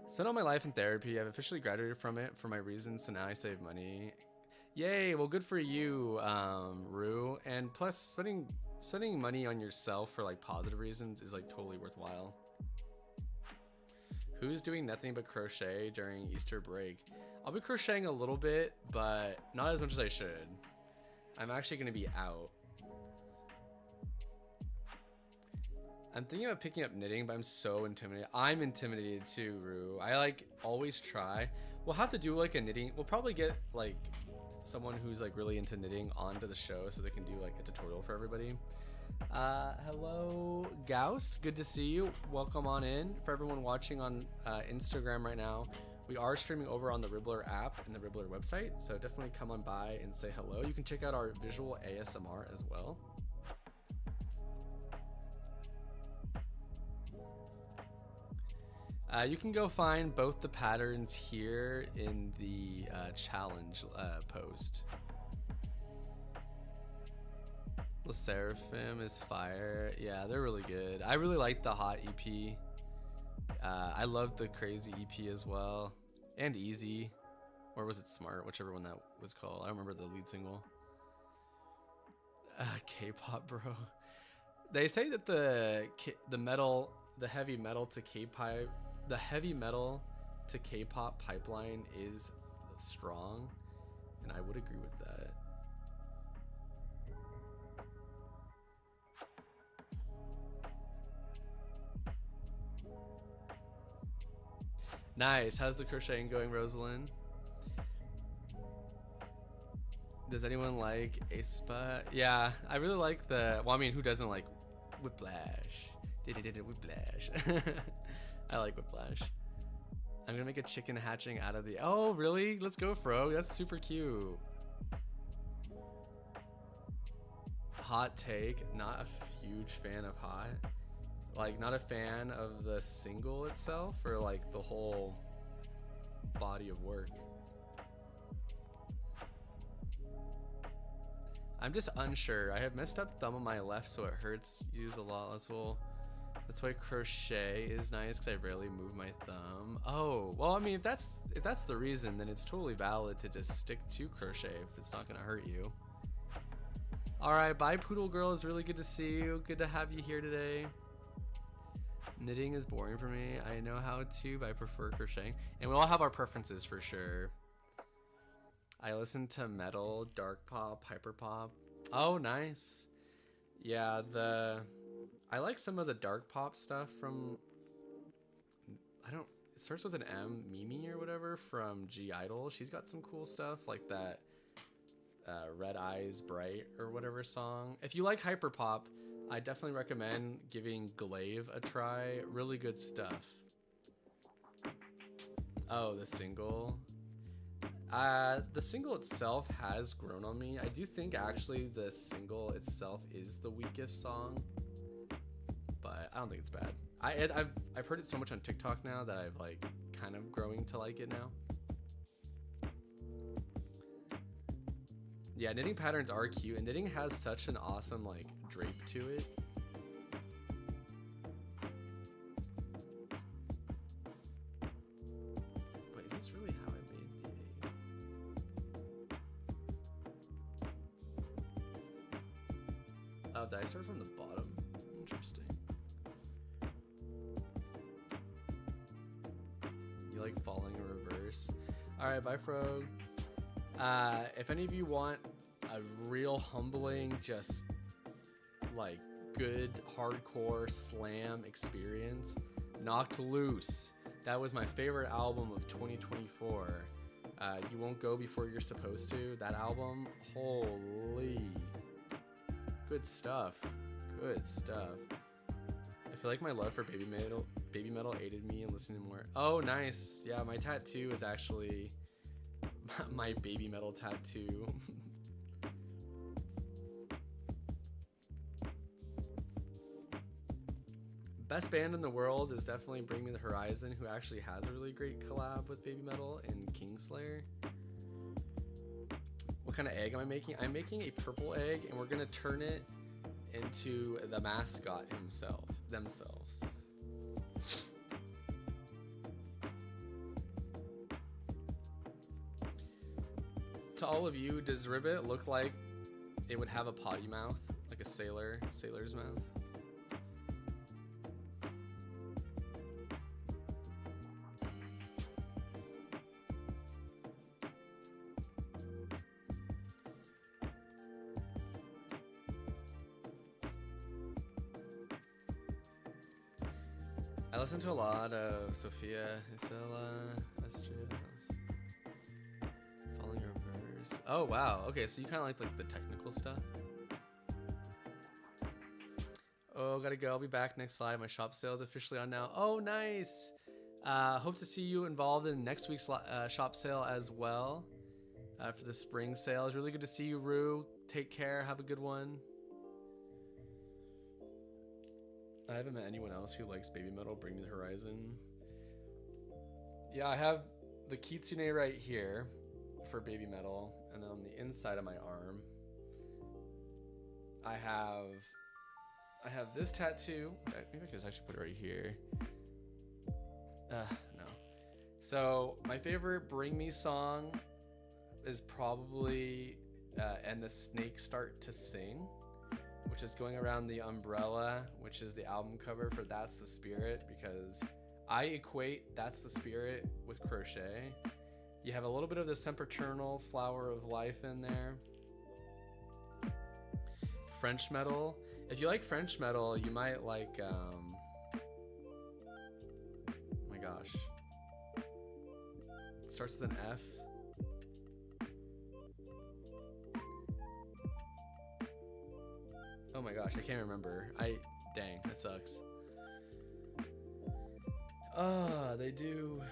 Spent all my life in therapy. I've officially graduated from it for my reasons, so now I save money. Yay! Well, good for you, Rue. And plus, spending money on yourself for like positive reasons is like totally worthwhile. Who's doing nothing but crochet during Easter break? I'll be crocheting a little bit, but not as much as I should. I'm actually going to be out. I'm thinking about picking up knitting, but I'm so intimidated. I'm intimidated too, Rue. I like always try. We'll have to do like a knitting. We'll probably get like someone who's like really into knitting onto the show so they can do like a tutorial for everybody. Hello, Goust. Good to see you. Welcome on in. For everyone watching on Instagram right now, we are streaming over on the Ribblr app and the Ribblr website, so definitely come on by and say hello. You can check out our visual ASMR as well. You can go find both the patterns here in the challenge post. The Seraphim is fire. Yeah, they're really good. I really like the Hot EP. I love the Crazy EP as well. And Easy. Or was it Smart? Whichever one that was called. I don't remember the lead single. K-pop, bro. They say that the heavy metal to K-pop pipeline is strong, and I would agree with that. Nice. How's the crocheting going, Rosalind? Does anyone like aespa? Yeah, I really like the. Well, I mean, who doesn't like Whiplash? Whiplash. I like Whiplash. I'm gonna make a chicken hatching out of the. Oh, really? Let's go, Fro. That's super cute. Hot take. Not a huge fan of Hot. Like, not a fan of the single itself, or like the whole body of work. I'm just unsure. I have messed up thumb on my left, so it hurts. Use a lot. That's why crochet is nice, because I rarely move my thumb. Oh, well, I mean, if that's the reason, then it's totally valid to just stick to crochet if it's not gonna hurt you. All right, bye, Poodle Girl. It's really good to see you. Good to have you here today. Knitting is boring for me. I know how to, but I prefer crocheting. And we all have our preferences for sure. I listen to metal, dark pop, hyper pop. Oh, nice. Yeah, I like some of the dark pop stuff from, it starts with an M, Mimi or whatever, from G Idol. She's got some cool stuff like that Red Eyes Bright or whatever song. If you like hyper pop, I definitely recommend giving Glaive a try. Really good stuff. Oh, the single. The single itself has grown on me. I do think actually the single itself is the weakest song, but I don't think it's bad. I've heard it so much on TikTok now that I've like kind of growing to like it now. Yeah, knitting patterns are cute, and knitting has such an awesome like drape to it. Wait, is this really how I made the? Oh, did I start from the bottom? Interesting. You like falling in reverse? All right, bye, Frog. If any of you want a real humbling, just like good hardcore slam experience, Knocked Loose. That was my favorite album of 2024. You Won't Go Before You're Supposed To. That album, holy, good stuff. Good stuff. I feel like my love for baby metal aided me in listening more. Oh, nice. Yeah, my tattoo is actually my baby metal tattoo. Best band in the world is definitely Bring Me the Horizon, who actually has a really great collab with baby metal in Kingslayer. What kind of egg am I making? I'm making a purple egg, and we're gonna turn it into the mascot themselves. To all of you, does Ribbit look like it would have a potty mouth, like a sailor's mouth? I listen to a lot of Sophia Isela, Estria, Falling Your Brothers. Oh wow, okay, so you kind of like the technical stuff. Oh, gotta go. I'll be back next slide. My shop sale is officially on now. Oh, nice. Hope to see you involved in next week's shop sale as well for the spring sale. It's really good to see you, Rue. Take care. Have a good one. I haven't met anyone else who likes baby metal. Bring Me the Horizon. Yeah, I have the kitsune right here for baby metal, and then on the inside of my arm, I have this tattoo. Maybe I could actually put it right here. No. So my favorite Bring Me song is probably And the Snakes Start to Sing, which is Going Around the Umbrella, which is the album cover for That's the Spirit, because I equate That's the Spirit with crochet. You have a little bit of the sempiternal flower of life in there. French metal. If you like French metal, you might like, oh my gosh. It starts with an F. Oh my gosh, I can't remember. Dang, that sucks. They do.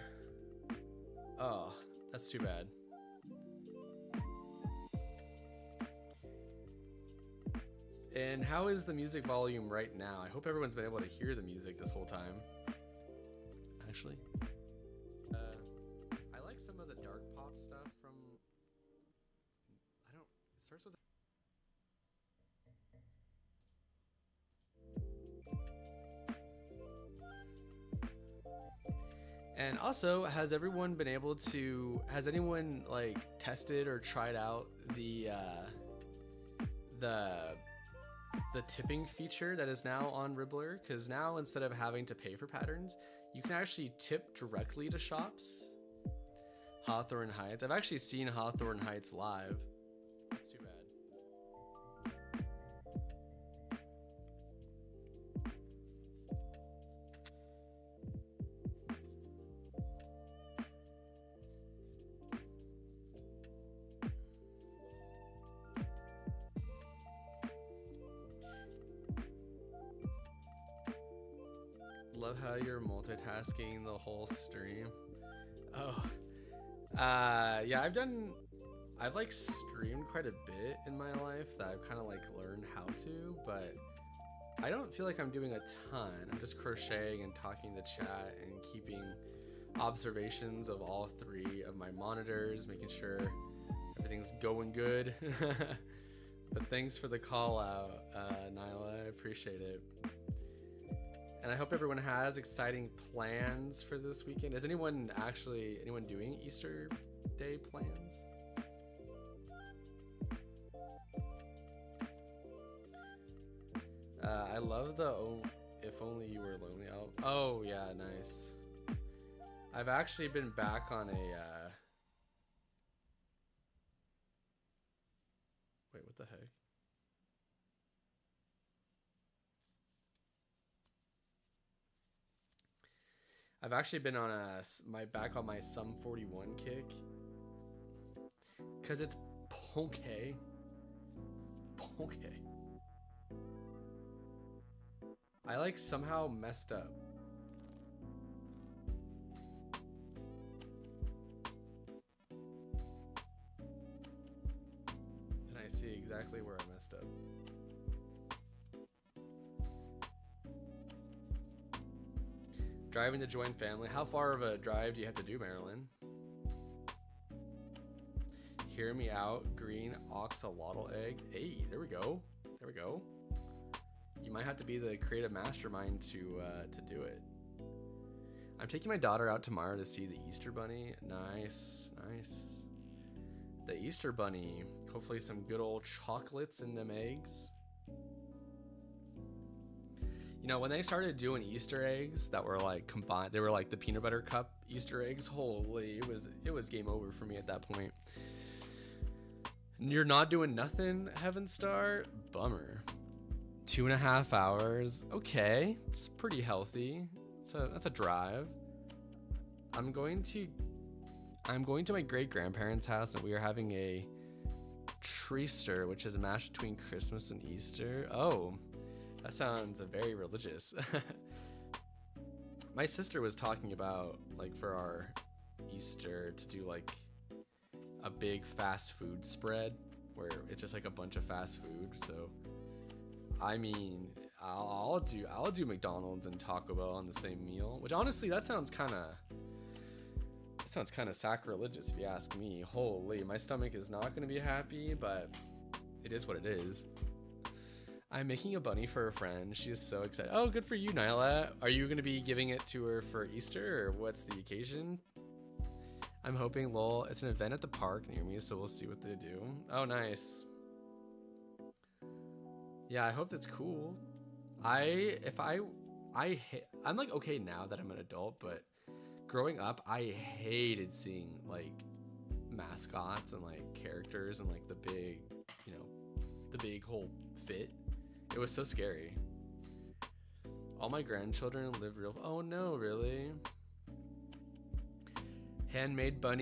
Oh, that's too bad. And how is the music volume right now? I hope everyone's been able to hear the music this whole time. Actually. I like some of the dark pop stuff from... It starts with... And also, has anyone like tested or tried out the tipping feature that is now on Ribblr? Because now, instead of having to pay for patterns, you can actually tip directly to shops. Hawthorne Heights. I've actually seen Hawthorne Heights live. That's too bad. Love how you're multitasking the whole stream. Oh, yeah, I've like streamed quite a bit in my life that I've kind of like learned how to, but I don't feel like I'm doing a ton. I'm just crocheting and talking to chat and keeping observations of all three of my monitors, making sure everything's going good. But thanks for the call out, Nyla. I appreciate it. And I hope everyone has exciting plans for this weekend. Is anyone doing Easter Day plans? I love the If Only You Were Lonely album. Oh yeah, nice. I've actually been back on a wait, what the heck? I've actually been on back on my Sum 41 kick, cause it's Poke. I like somehow messed up. And I see exactly where I messed up. Driving to join family. How far of a drive do you have to do, Marilyn? Hear me out. Green oxalotl egg. Hey, there we go. There we go. You might have to be the creative mastermind to do it. I'm taking my daughter out tomorrow to see the Easter Bunny. Nice, nice. The Easter Bunny. Hopefully some good old chocolates in them eggs. You know, when they started doing Easter eggs that were like combined, they were like the peanut butter cup Easter eggs. Holy, it was game over for me at that point. You're not doing nothing, Heaven Star? Bummer. 2.5 hours. Okay, it's pretty healthy. That's a drive. I'm going to my great grandparents' house, and we are having a treester, which is a mash between Christmas and Easter. Oh, that sounds very religious. My sister was talking about, like, for our Easter to do like a big fast food spread where it's just like a bunch of fast food. So I mean, I'll do McDonald's and Taco Bell on the same meal, which honestly that sounds kind of sacrilegious if you ask me. Holy, my stomach is not going to be happy, but it is what it is. I'm making a bunny for a friend. She is so excited. Oh, good for you, Nyla. Are you going to be giving it to her for Easter, or what's the occasion? I'm hoping, lol. It's an event at the park near me, so we'll see what they do. Oh, nice. Yeah, I hope that's cool. I'm like okay now that I'm an adult, but growing up, I hated seeing like mascots and like characters and like the big whole fit. It was so scary. All my grandchildren live real. Oh no, really? Handmade by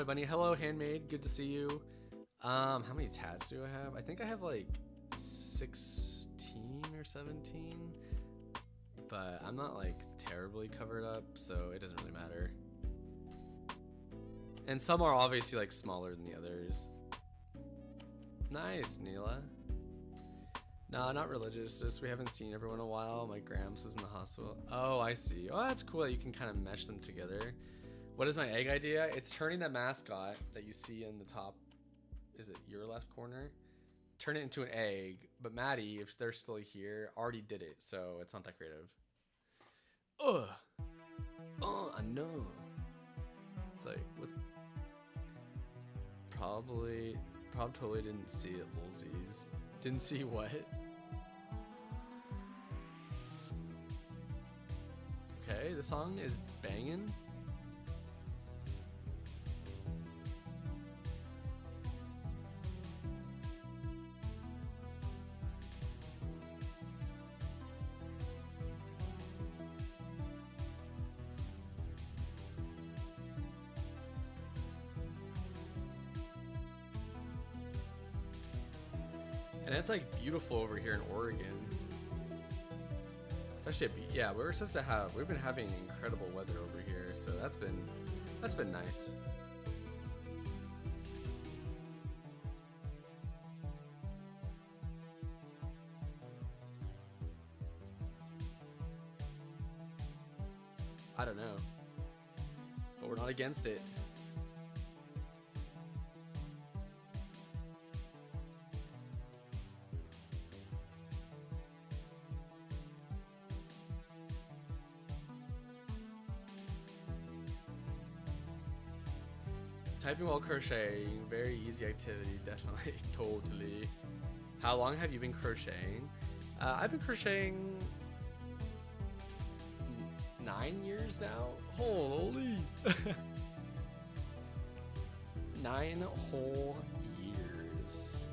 Bunny. Hello, Handmade. Good to see you. How many tats do I have? I think I have like 16 or 17, but I'm not like terribly covered up, so it doesn't really matter. And some are obviously like smaller than the others. Nice, Neela. No, not religious, just we haven't seen everyone in a while. My Gramps was in the hospital. Oh, I see. Oh, that's cool that you can kind of mesh them together. What is my egg idea? It's turning that mascot that you see in the top, is it your left corner? Turn it into an egg, but Maddie, if they're still here, already did it, so it's not that creative. Ugh. Oh, I know. It's like, what? Probably totally didn't see it, lolsies. Didn't see what? Okay, the song is banging. And it's like beautiful over here in Oregon. It's actually we've been having incredible weather over here, so that's been nice. I don't know, but we're not against it. Typing while crocheting, very easy activity, definitely, totally. How long have you been crocheting? I've been crocheting 9 years now. Holy. 9 whole years.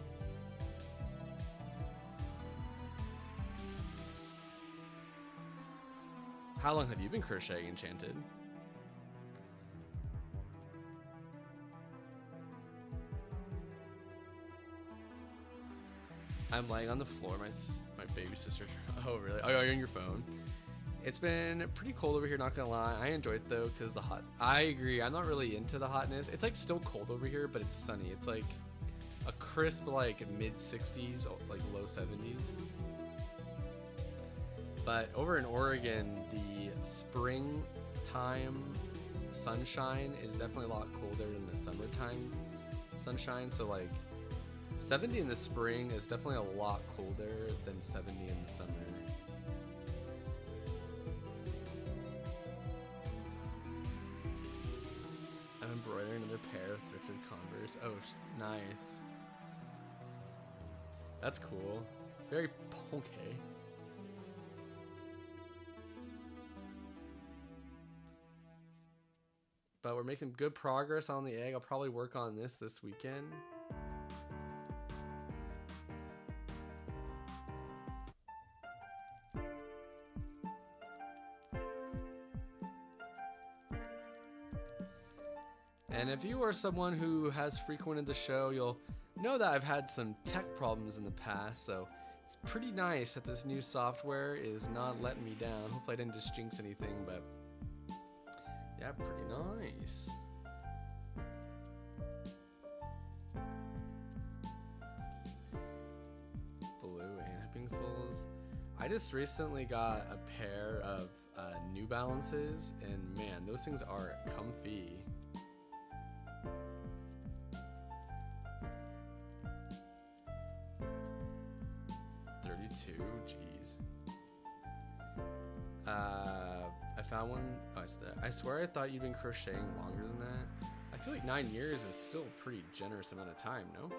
How long have you been crocheting, Enchanted? I'm laying on the floor. My baby sister. Oh, really? Oh, you're on your phone. It's been pretty cold over here, not gonna lie. I enjoy it though, because I agree. I'm not really into the hotness. It's like still cold over here, but it's sunny. It's like a crisp, like mid 60s, like low 70s. But over in Oregon, the springtime sunshine is definitely a lot colder than the summertime sunshine. So like 70 in the spring is definitely a lot colder than 70 in the summer. I'm embroidering another pair of thrifted Converse. years. Oh, nice. That's cool. Very okay. But we're making good progress on the egg. I'll probably work on this weekend. And if you are someone who has frequented the show, you'll know that I've had some tech problems in the past, so it's pretty nice that this new software is not letting me down. Hopefully I didn't just jinx anything, but yeah, pretty nice. Blue Amping Souls. I just recently got a pair of New Balances, and man, those things are comfy. Jeez. I found one. Oh, it's there. I swear I thought you'd been crocheting longer than that. I feel like 9 years is still a pretty generous amount of time, no?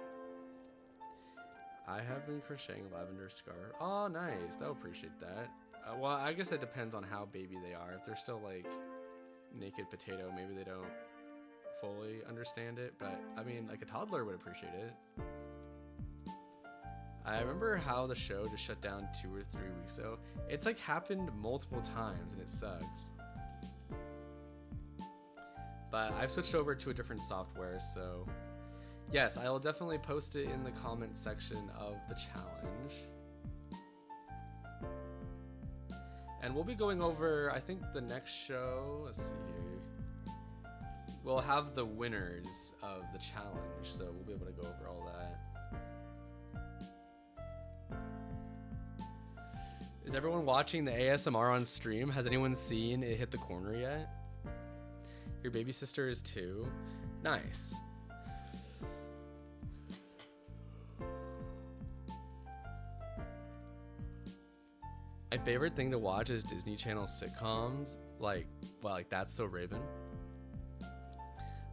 I have been crocheting lavender scarf. Oh, nice. They'll appreciate that. Well, I guess it depends on how baby they are. If they're still like naked potato, maybe they don't fully understand it. But I mean, like a toddler would appreciate it. I remember how the show just shut down 2 or 3 weeks ago. It's like happened multiple times and it sucks. But I've switched over to a different software, so yes, I will definitely post it in the comment section of the challenge. And we'll be going over, I think the next show, let's see here. We'll have the winners of the challenge, so we'll be able to go over all that. Is everyone watching the ASMR on stream? Has anyone seen it hit the corner yet? Your baby sister is 2. Nice. My favorite thing to watch is Disney Channel sitcoms. Like, wow, like That's So Raven.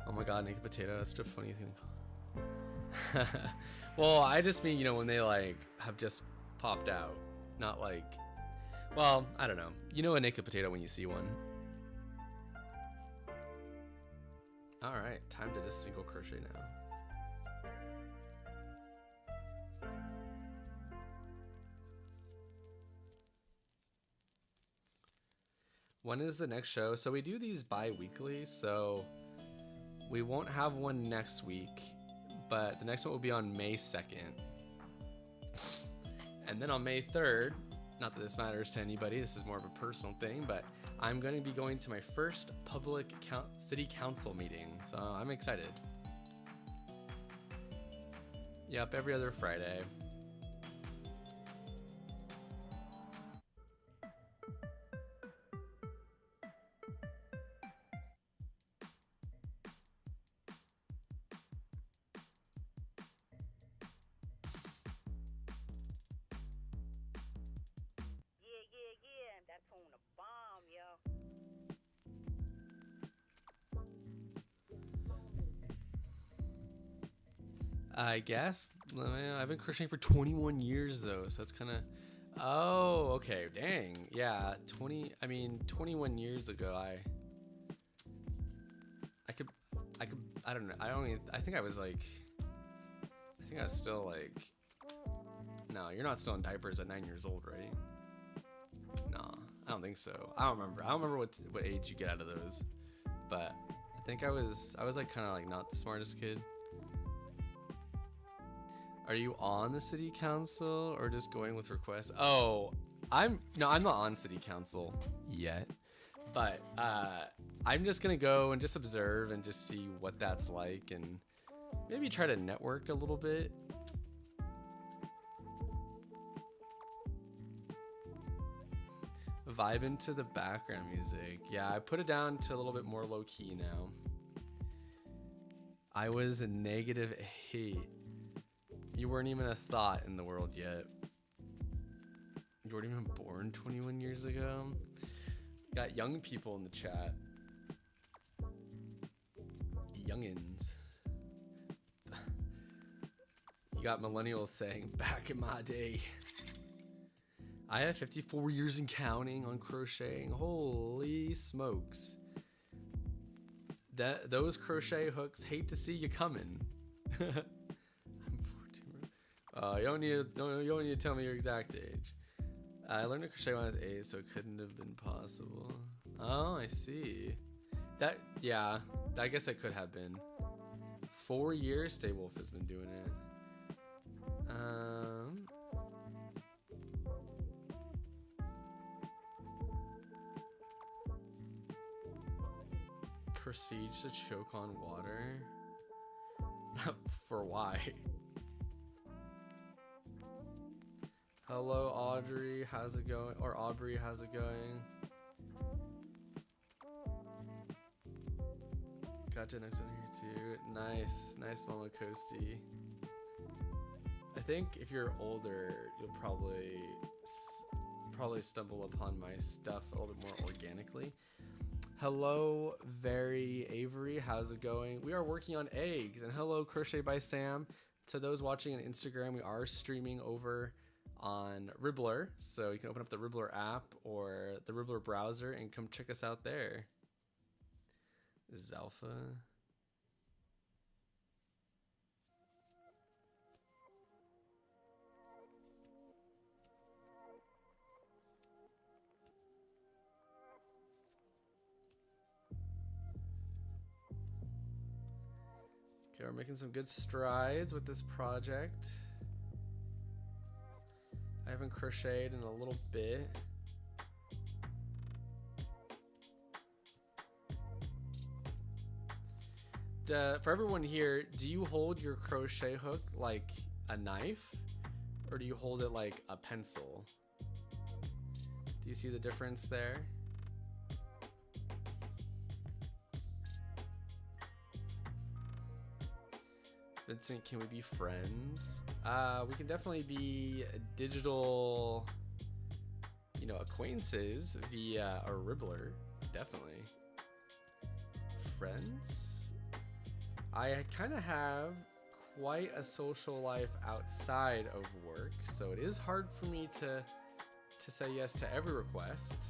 Oh my god, Naked Potato, that's such a funny thing. Well, I just mean, you know, when they like have just popped out. Not like, well, I don't know. You know a naked potato when you see one. Alright, time to just single crochet now. When is the next show? So we do these bi-weekly, so we won't have one next week, but the next one will be on May 2nd. And then on May 3rd, not that this matters to anybody, this is more of a personal thing, but I'm going to be going to my first public city council meeting, so I'm excited. Yep, every other Friday. I guess. I've been crocheting for 21 years though, so it's kind of. Oh, okay. Dang. Yeah, 21 years ago, I don't know. I think I was still like. No, you're not still in diapers at 9 years old, right? Nah, I don't think so. I don't remember what age you get out of those, but I think I was like kind of like not the smartest kid. Are you on the city council or just going with requests? Oh, I'm not on city council yet, but I'm just gonna go and just observe and just see what that's like and maybe try to network a little bit. Vibe into the background music. Yeah, I put it down to a little bit more low key now. I was a -8. You weren't even a thought in the world yet. You weren't even born 21 years ago. Got young people in the chat. Youngins. got millennials saying, back in my day. I have 54 years and counting on crocheting. Holy smokes. Those crochet hooks hate to see you coming. I'm 14. You don't need to tell me your exact age. I learned to crochet when I was 8, so it couldn't have been possible. Oh, I see. Yeah, I guess it could have been. 4 years, Stay Wolf has been doing it. Proceed to choke on water. For why? Hello, Audrey. How's it going? Or Aubrey, how's it going? Gotcha, next one here too. Nice, nice Mama Coasty. I think if you're older, you'll probably stumble upon my stuff a little bit more organically. Hello, Very Avery. How's it going? We are working on eggs. And hello, Crochet by Sam. To those watching on Instagram, we are streaming over on Ribblr. So you can open up the Ribblr app or the Ribblr browser and come check us out there. Zalpha. Okay, we're making some good strides with this project. I haven't crocheted in a little bit. For everyone here, do you hold your crochet hook like a knife? Or do you hold it like a pencil? Do you see the difference there? Vincent, can we be friends? We can definitely be digital, acquaintances via a Ribblr. Definitely. Friends? I kind of have quite a social life outside of work, so it is hard for me to say yes to every request,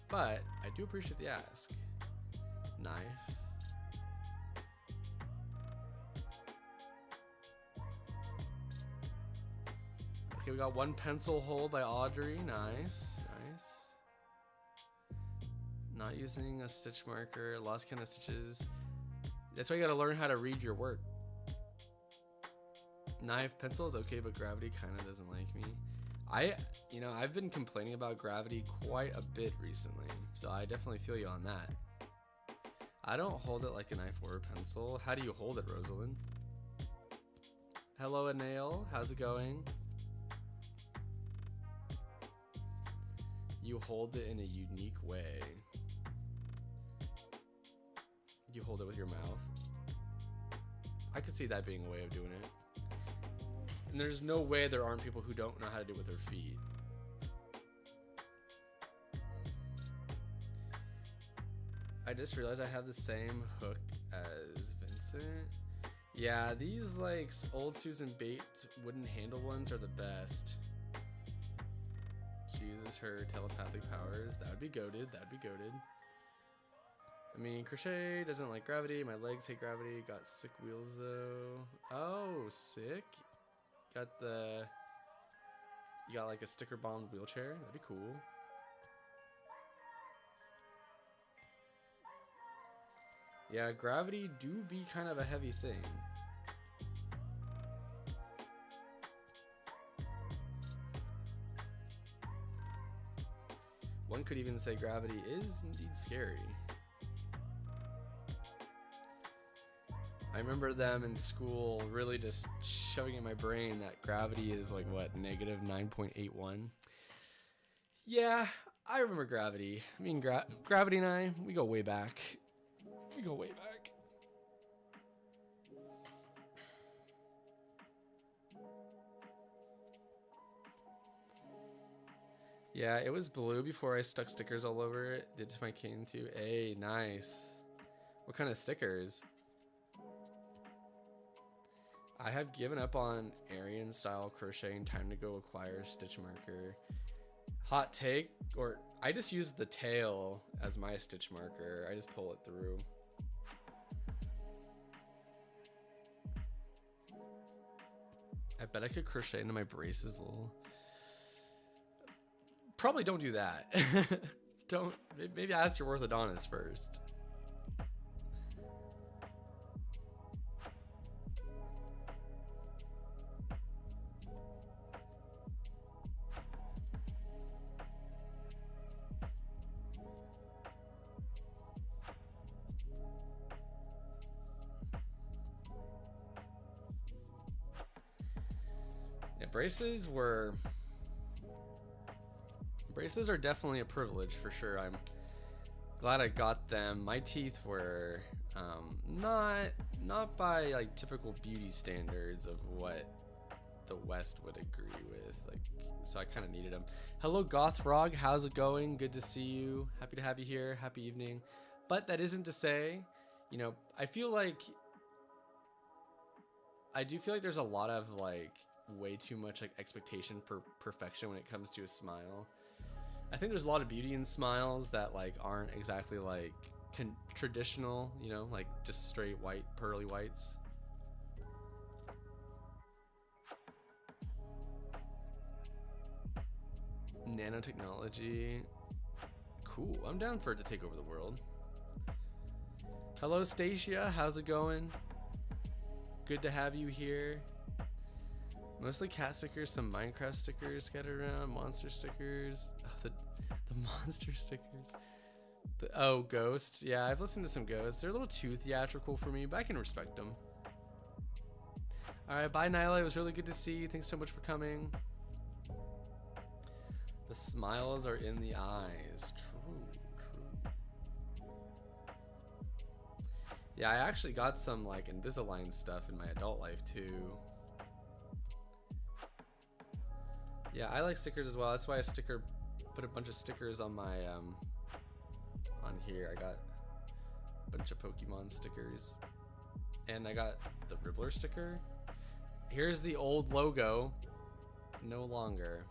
but I do appreciate the ask. Knife. Okay, we got one pencil hold by Audrey. Nice, nice. Not using a stitch marker, lost count of stitches. That's why you gotta learn how to read your work. Knife, pencil is okay, but gravity kind of doesn't like me. I've been complaining about gravity quite a bit recently, so I definitely feel you on that. I don't hold it like a knife or a pencil. How do you hold it, Rosalind? Hello, Anil. How's it going? You hold it in a unique way. You hold it with your mouth. I could see that being a way of doing it. And there's no way there aren't people who don't know how to do it with their feet. I just realized I have the same hook as Vincent. Yeah, these like old Susan Bates wooden handle ones are the best. She uses her telepathic powers. That would be goated. That would be goated. I mean, crochet doesn't like gravity. My legs hate gravity. Got sick wheels though. Oh, sick. You got like a sticker bombed wheelchair. That'd be cool. Yeah, gravity do be kind of a heavy thing. One could even say gravity is indeed scary. I remember them in school really just shoving in my brain that gravity is like, what, negative 9.81? Yeah, I remember gravity. I mean, Gravity and I, we go way back. We go way back. Yeah, it was blue before I stuck stickers all over it. Did my cane too. Hey, nice. What kind of stickers? I have given up on Aryan style crocheting. Time to go acquire stitch marker. Hot take, or I just use the tail as my stitch marker. I just pull it through. I bet I could crochet into my braces a little. Probably don't do that. Don't, maybe ask your orthodontist first. Yeah, braces are definitely a privilege for sure. I'm glad I got them. My teeth were not by like typical beauty standards of what the West would agree with. Like, so I kind of needed them. Hello, Goth Frog. How's it going? Good to see you. Happy to have you here. Happy evening. But that isn't to say, you know, I do feel like there's a lot of like way too much like expectation for perfection when it comes to a smile. I think there's a lot of beauty in smiles that like aren't exactly like traditional, you know, like just straight white pearly whites. Nanotechnology, cool. I'm down for it to take over the world. Hello, Stacia. How's it going? Good to have you here. Mostly cat stickers, some Minecraft stickers scattered around, monster stickers. Oh, the monster stickers. Oh, Ghost. Yeah, I've listened to some Ghosts. They're a little too theatrical for me, but I can respect them. All right, bye, Nyla. It was really good to see you. Thanks so much for coming. The smiles are in the eyes. True. Yeah, I actually got some like Invisalign stuff in my adult life too. Yeah, I like stickers as well. That's why I put a bunch of stickers on my on here. I got a bunch of Pokemon stickers, and I got the Ribblr sticker. Here's the old logo, no longer.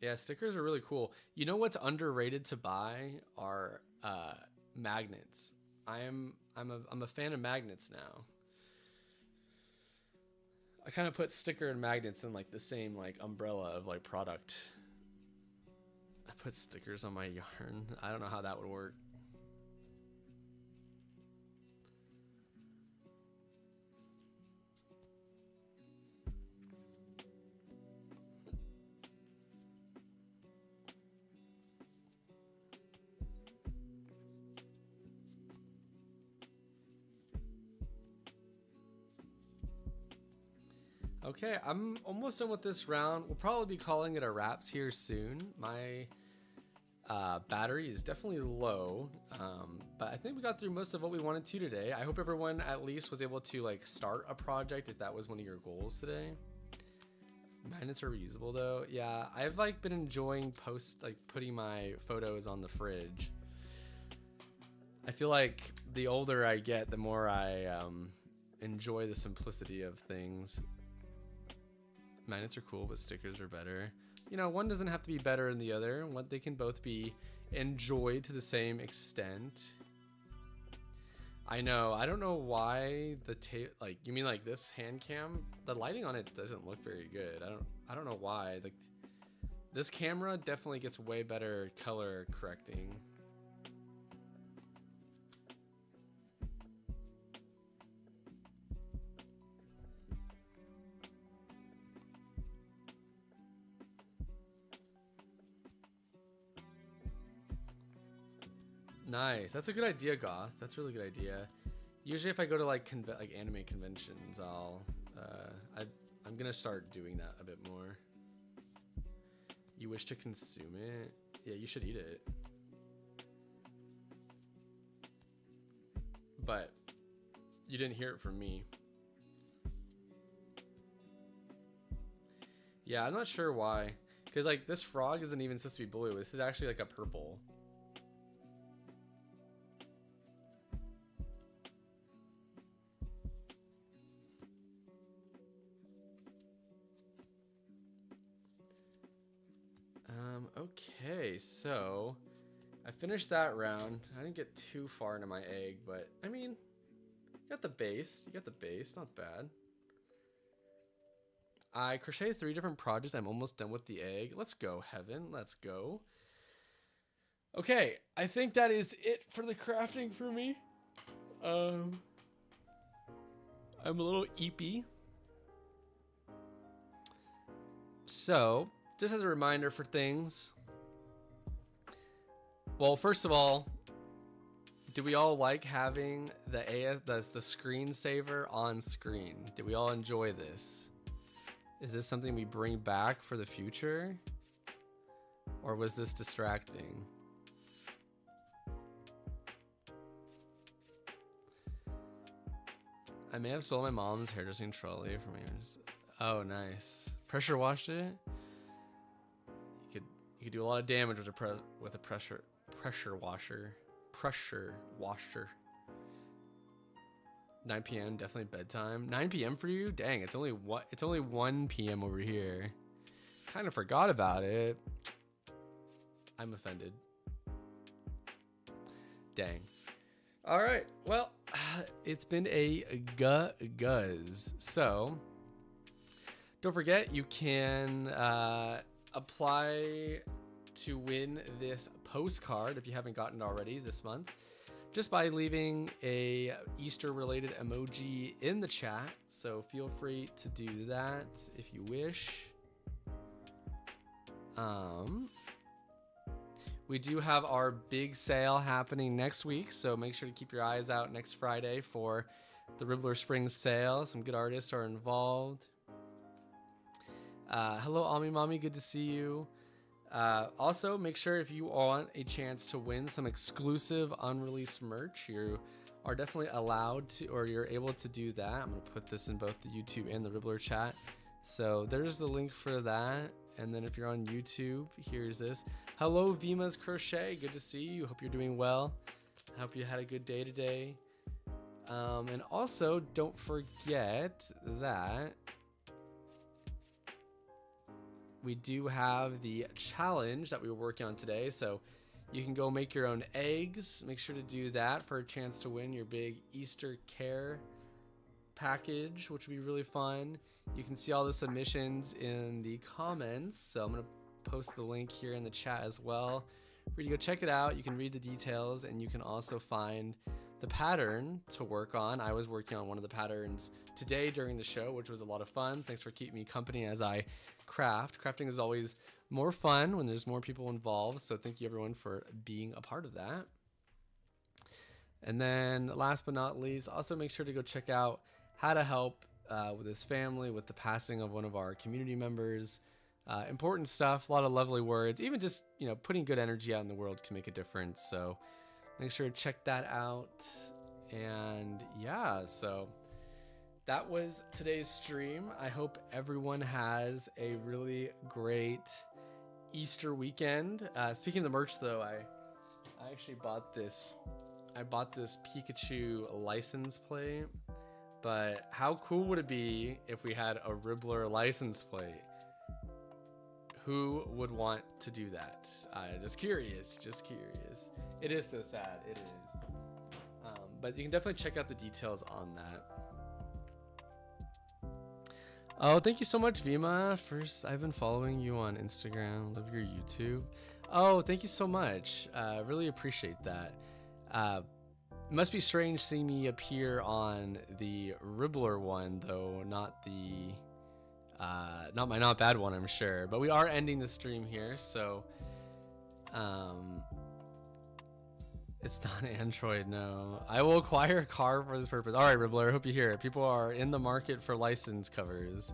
Yeah, stickers are really cool. You know what's underrated to buy are magnets. I'm a fan of magnets now. I kind of put sticker and magnets in like the same like umbrella of like product. I put stickers on my yarn. I don't know how that would work. Okay, I'm almost done with this round. We'll probably be calling it a wraps here soon. My battery is definitely low, but I think we got through most of what we wanted to today. I hope everyone at least was able to like start a project if that was one of your goals today. Magnets are reusable though. Yeah, I've like been enjoying putting my photos on the fridge. I feel like the older I get, the more I enjoy the simplicity of things. Magnets are cool, but stickers are better. You know, one doesn't have to be better than the other. They can both be enjoyed to the same extent. I know. I don't know why like you mean like this hand cam? The lighting on it doesn't look very good. I don't know why. Like this camera definitely gets way better color correcting. Nice. That's a good idea, Goth. That's a really good idea. Usually if I go to like anime conventions, I'm gonna start doing that a bit more. You wish to consume it? Yeah, you should eat it. But you didn't hear it from me. Yeah, I'm not sure why. Because, like, this frog isn't even supposed to be blue. This is actually, like, a purple. Okay, so I finished that round. I didn't get too far into my egg, but, I mean, you got the base. You got the base. Not bad. I crocheted 3 different projects. I'm almost done with the egg. Let's go, Heaven. Let's go. Okay, I think that is it for the crafting for me. I'm a little eepy. So, just as a reminder for things. Well, first of all, do we all like having the screensaver on screen? Do we all enjoy this? Is this something we bring back for the future? Or was this distracting? I may have sold my mom's hairdressing trolley for my years. Oh, nice. Pressure washed it? You could do a lot of damage with a pressure washer. Pressure washer. 9 p.m. definitely bedtime. 9 p.m. for you? Dang, it's only 1 p.m. over here. Kind of forgot about it. I'm offended. Dang. All right. Well, it's been a guzz. So, don't forget you can apply to win this postcard if you haven't gotten it already this month, just by leaving a Easter related emoji in the chat. So feel free to do that if you wish. We do have our big sale happening next week, so make sure to keep your eyes out next Friday for the Ribblr Spring sale. Some good artists are involved. Hello, Ami Mommy, good to see you. Also, make sure if you want a chance to win some exclusive unreleased merch, you are definitely allowed to, or you're able to do that. I'm going to put this in both the YouTube and the Ribblr chat. So there's the link for that. And then if you're on YouTube, here's this. Hello, Vima's Crochet. Good to see you. Hope you're doing well. I hope you had a good day today. And also, don't forget that we do have the challenge that we were working on today. So you can go make your own eggs. Make sure to do that for a chance to win your big Easter care package, which would be really fun. You can see all the submissions in the comments. So I'm going to post the link here in the chat as well for you to go check it out. You can read the details, and you can also find the pattern to work on. I was working on one of the patterns today during the show, which was a lot of fun. Thanks for keeping me company as I craft. Crafting is always more fun when there's more people involved, so thank you everyone for being a part of that. And then last but not least, also make sure to go check out how to help with his family with the passing of one of our community members. Important stuff, a lot of lovely words. Even just, you know, putting good energy out in the world can make a difference. So make sure to check that out. And yeah, so that was today's stream. I hope everyone has a really great Easter weekend. Speaking of the merch though, I actually bought this. I bought this Pikachu license plate. But how cool would it be if we had a Ribblr license plate? Who would want to do that? Just curious, just curious. It is so sad, it is. But you can definitely check out the details on that. Oh, thank you so much, Vima. First, I've been following you on Instagram. Love your YouTube. Oh, thank you so much. Really appreciate that. It must be strange seeing me appear on the Ribblr one, though, not the not my not bad one, I'm sure. But we are ending the stream here, so it's not Android, no. I will acquire a car for this purpose. All right, Ribblr, I hope you hear it. People are in the market for license covers.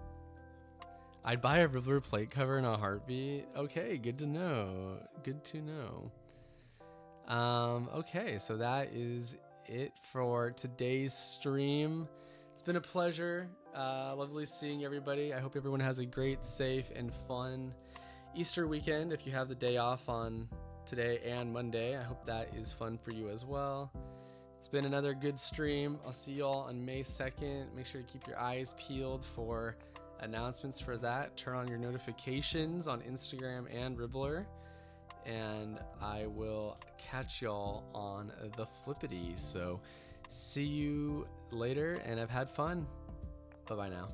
I'd buy a Ribblr plate cover in a heartbeat. Okay, good to know. Good to know. Okay, so that is it for today's stream. It's been a pleasure. Lovely seeing everybody. I hope everyone has a great, safe, and fun Easter weekend. If you have the day off on today and Monday, I hope that is fun for you as well. It's been another good stream. I'll see you all on May 2nd. Make sure to keep your eyes peeled for announcements for that. Turn on your notifications on Instagram and Ribblr. And I will catch y'all on the flippity. So see you later, and I've had fun. Bye-bye now.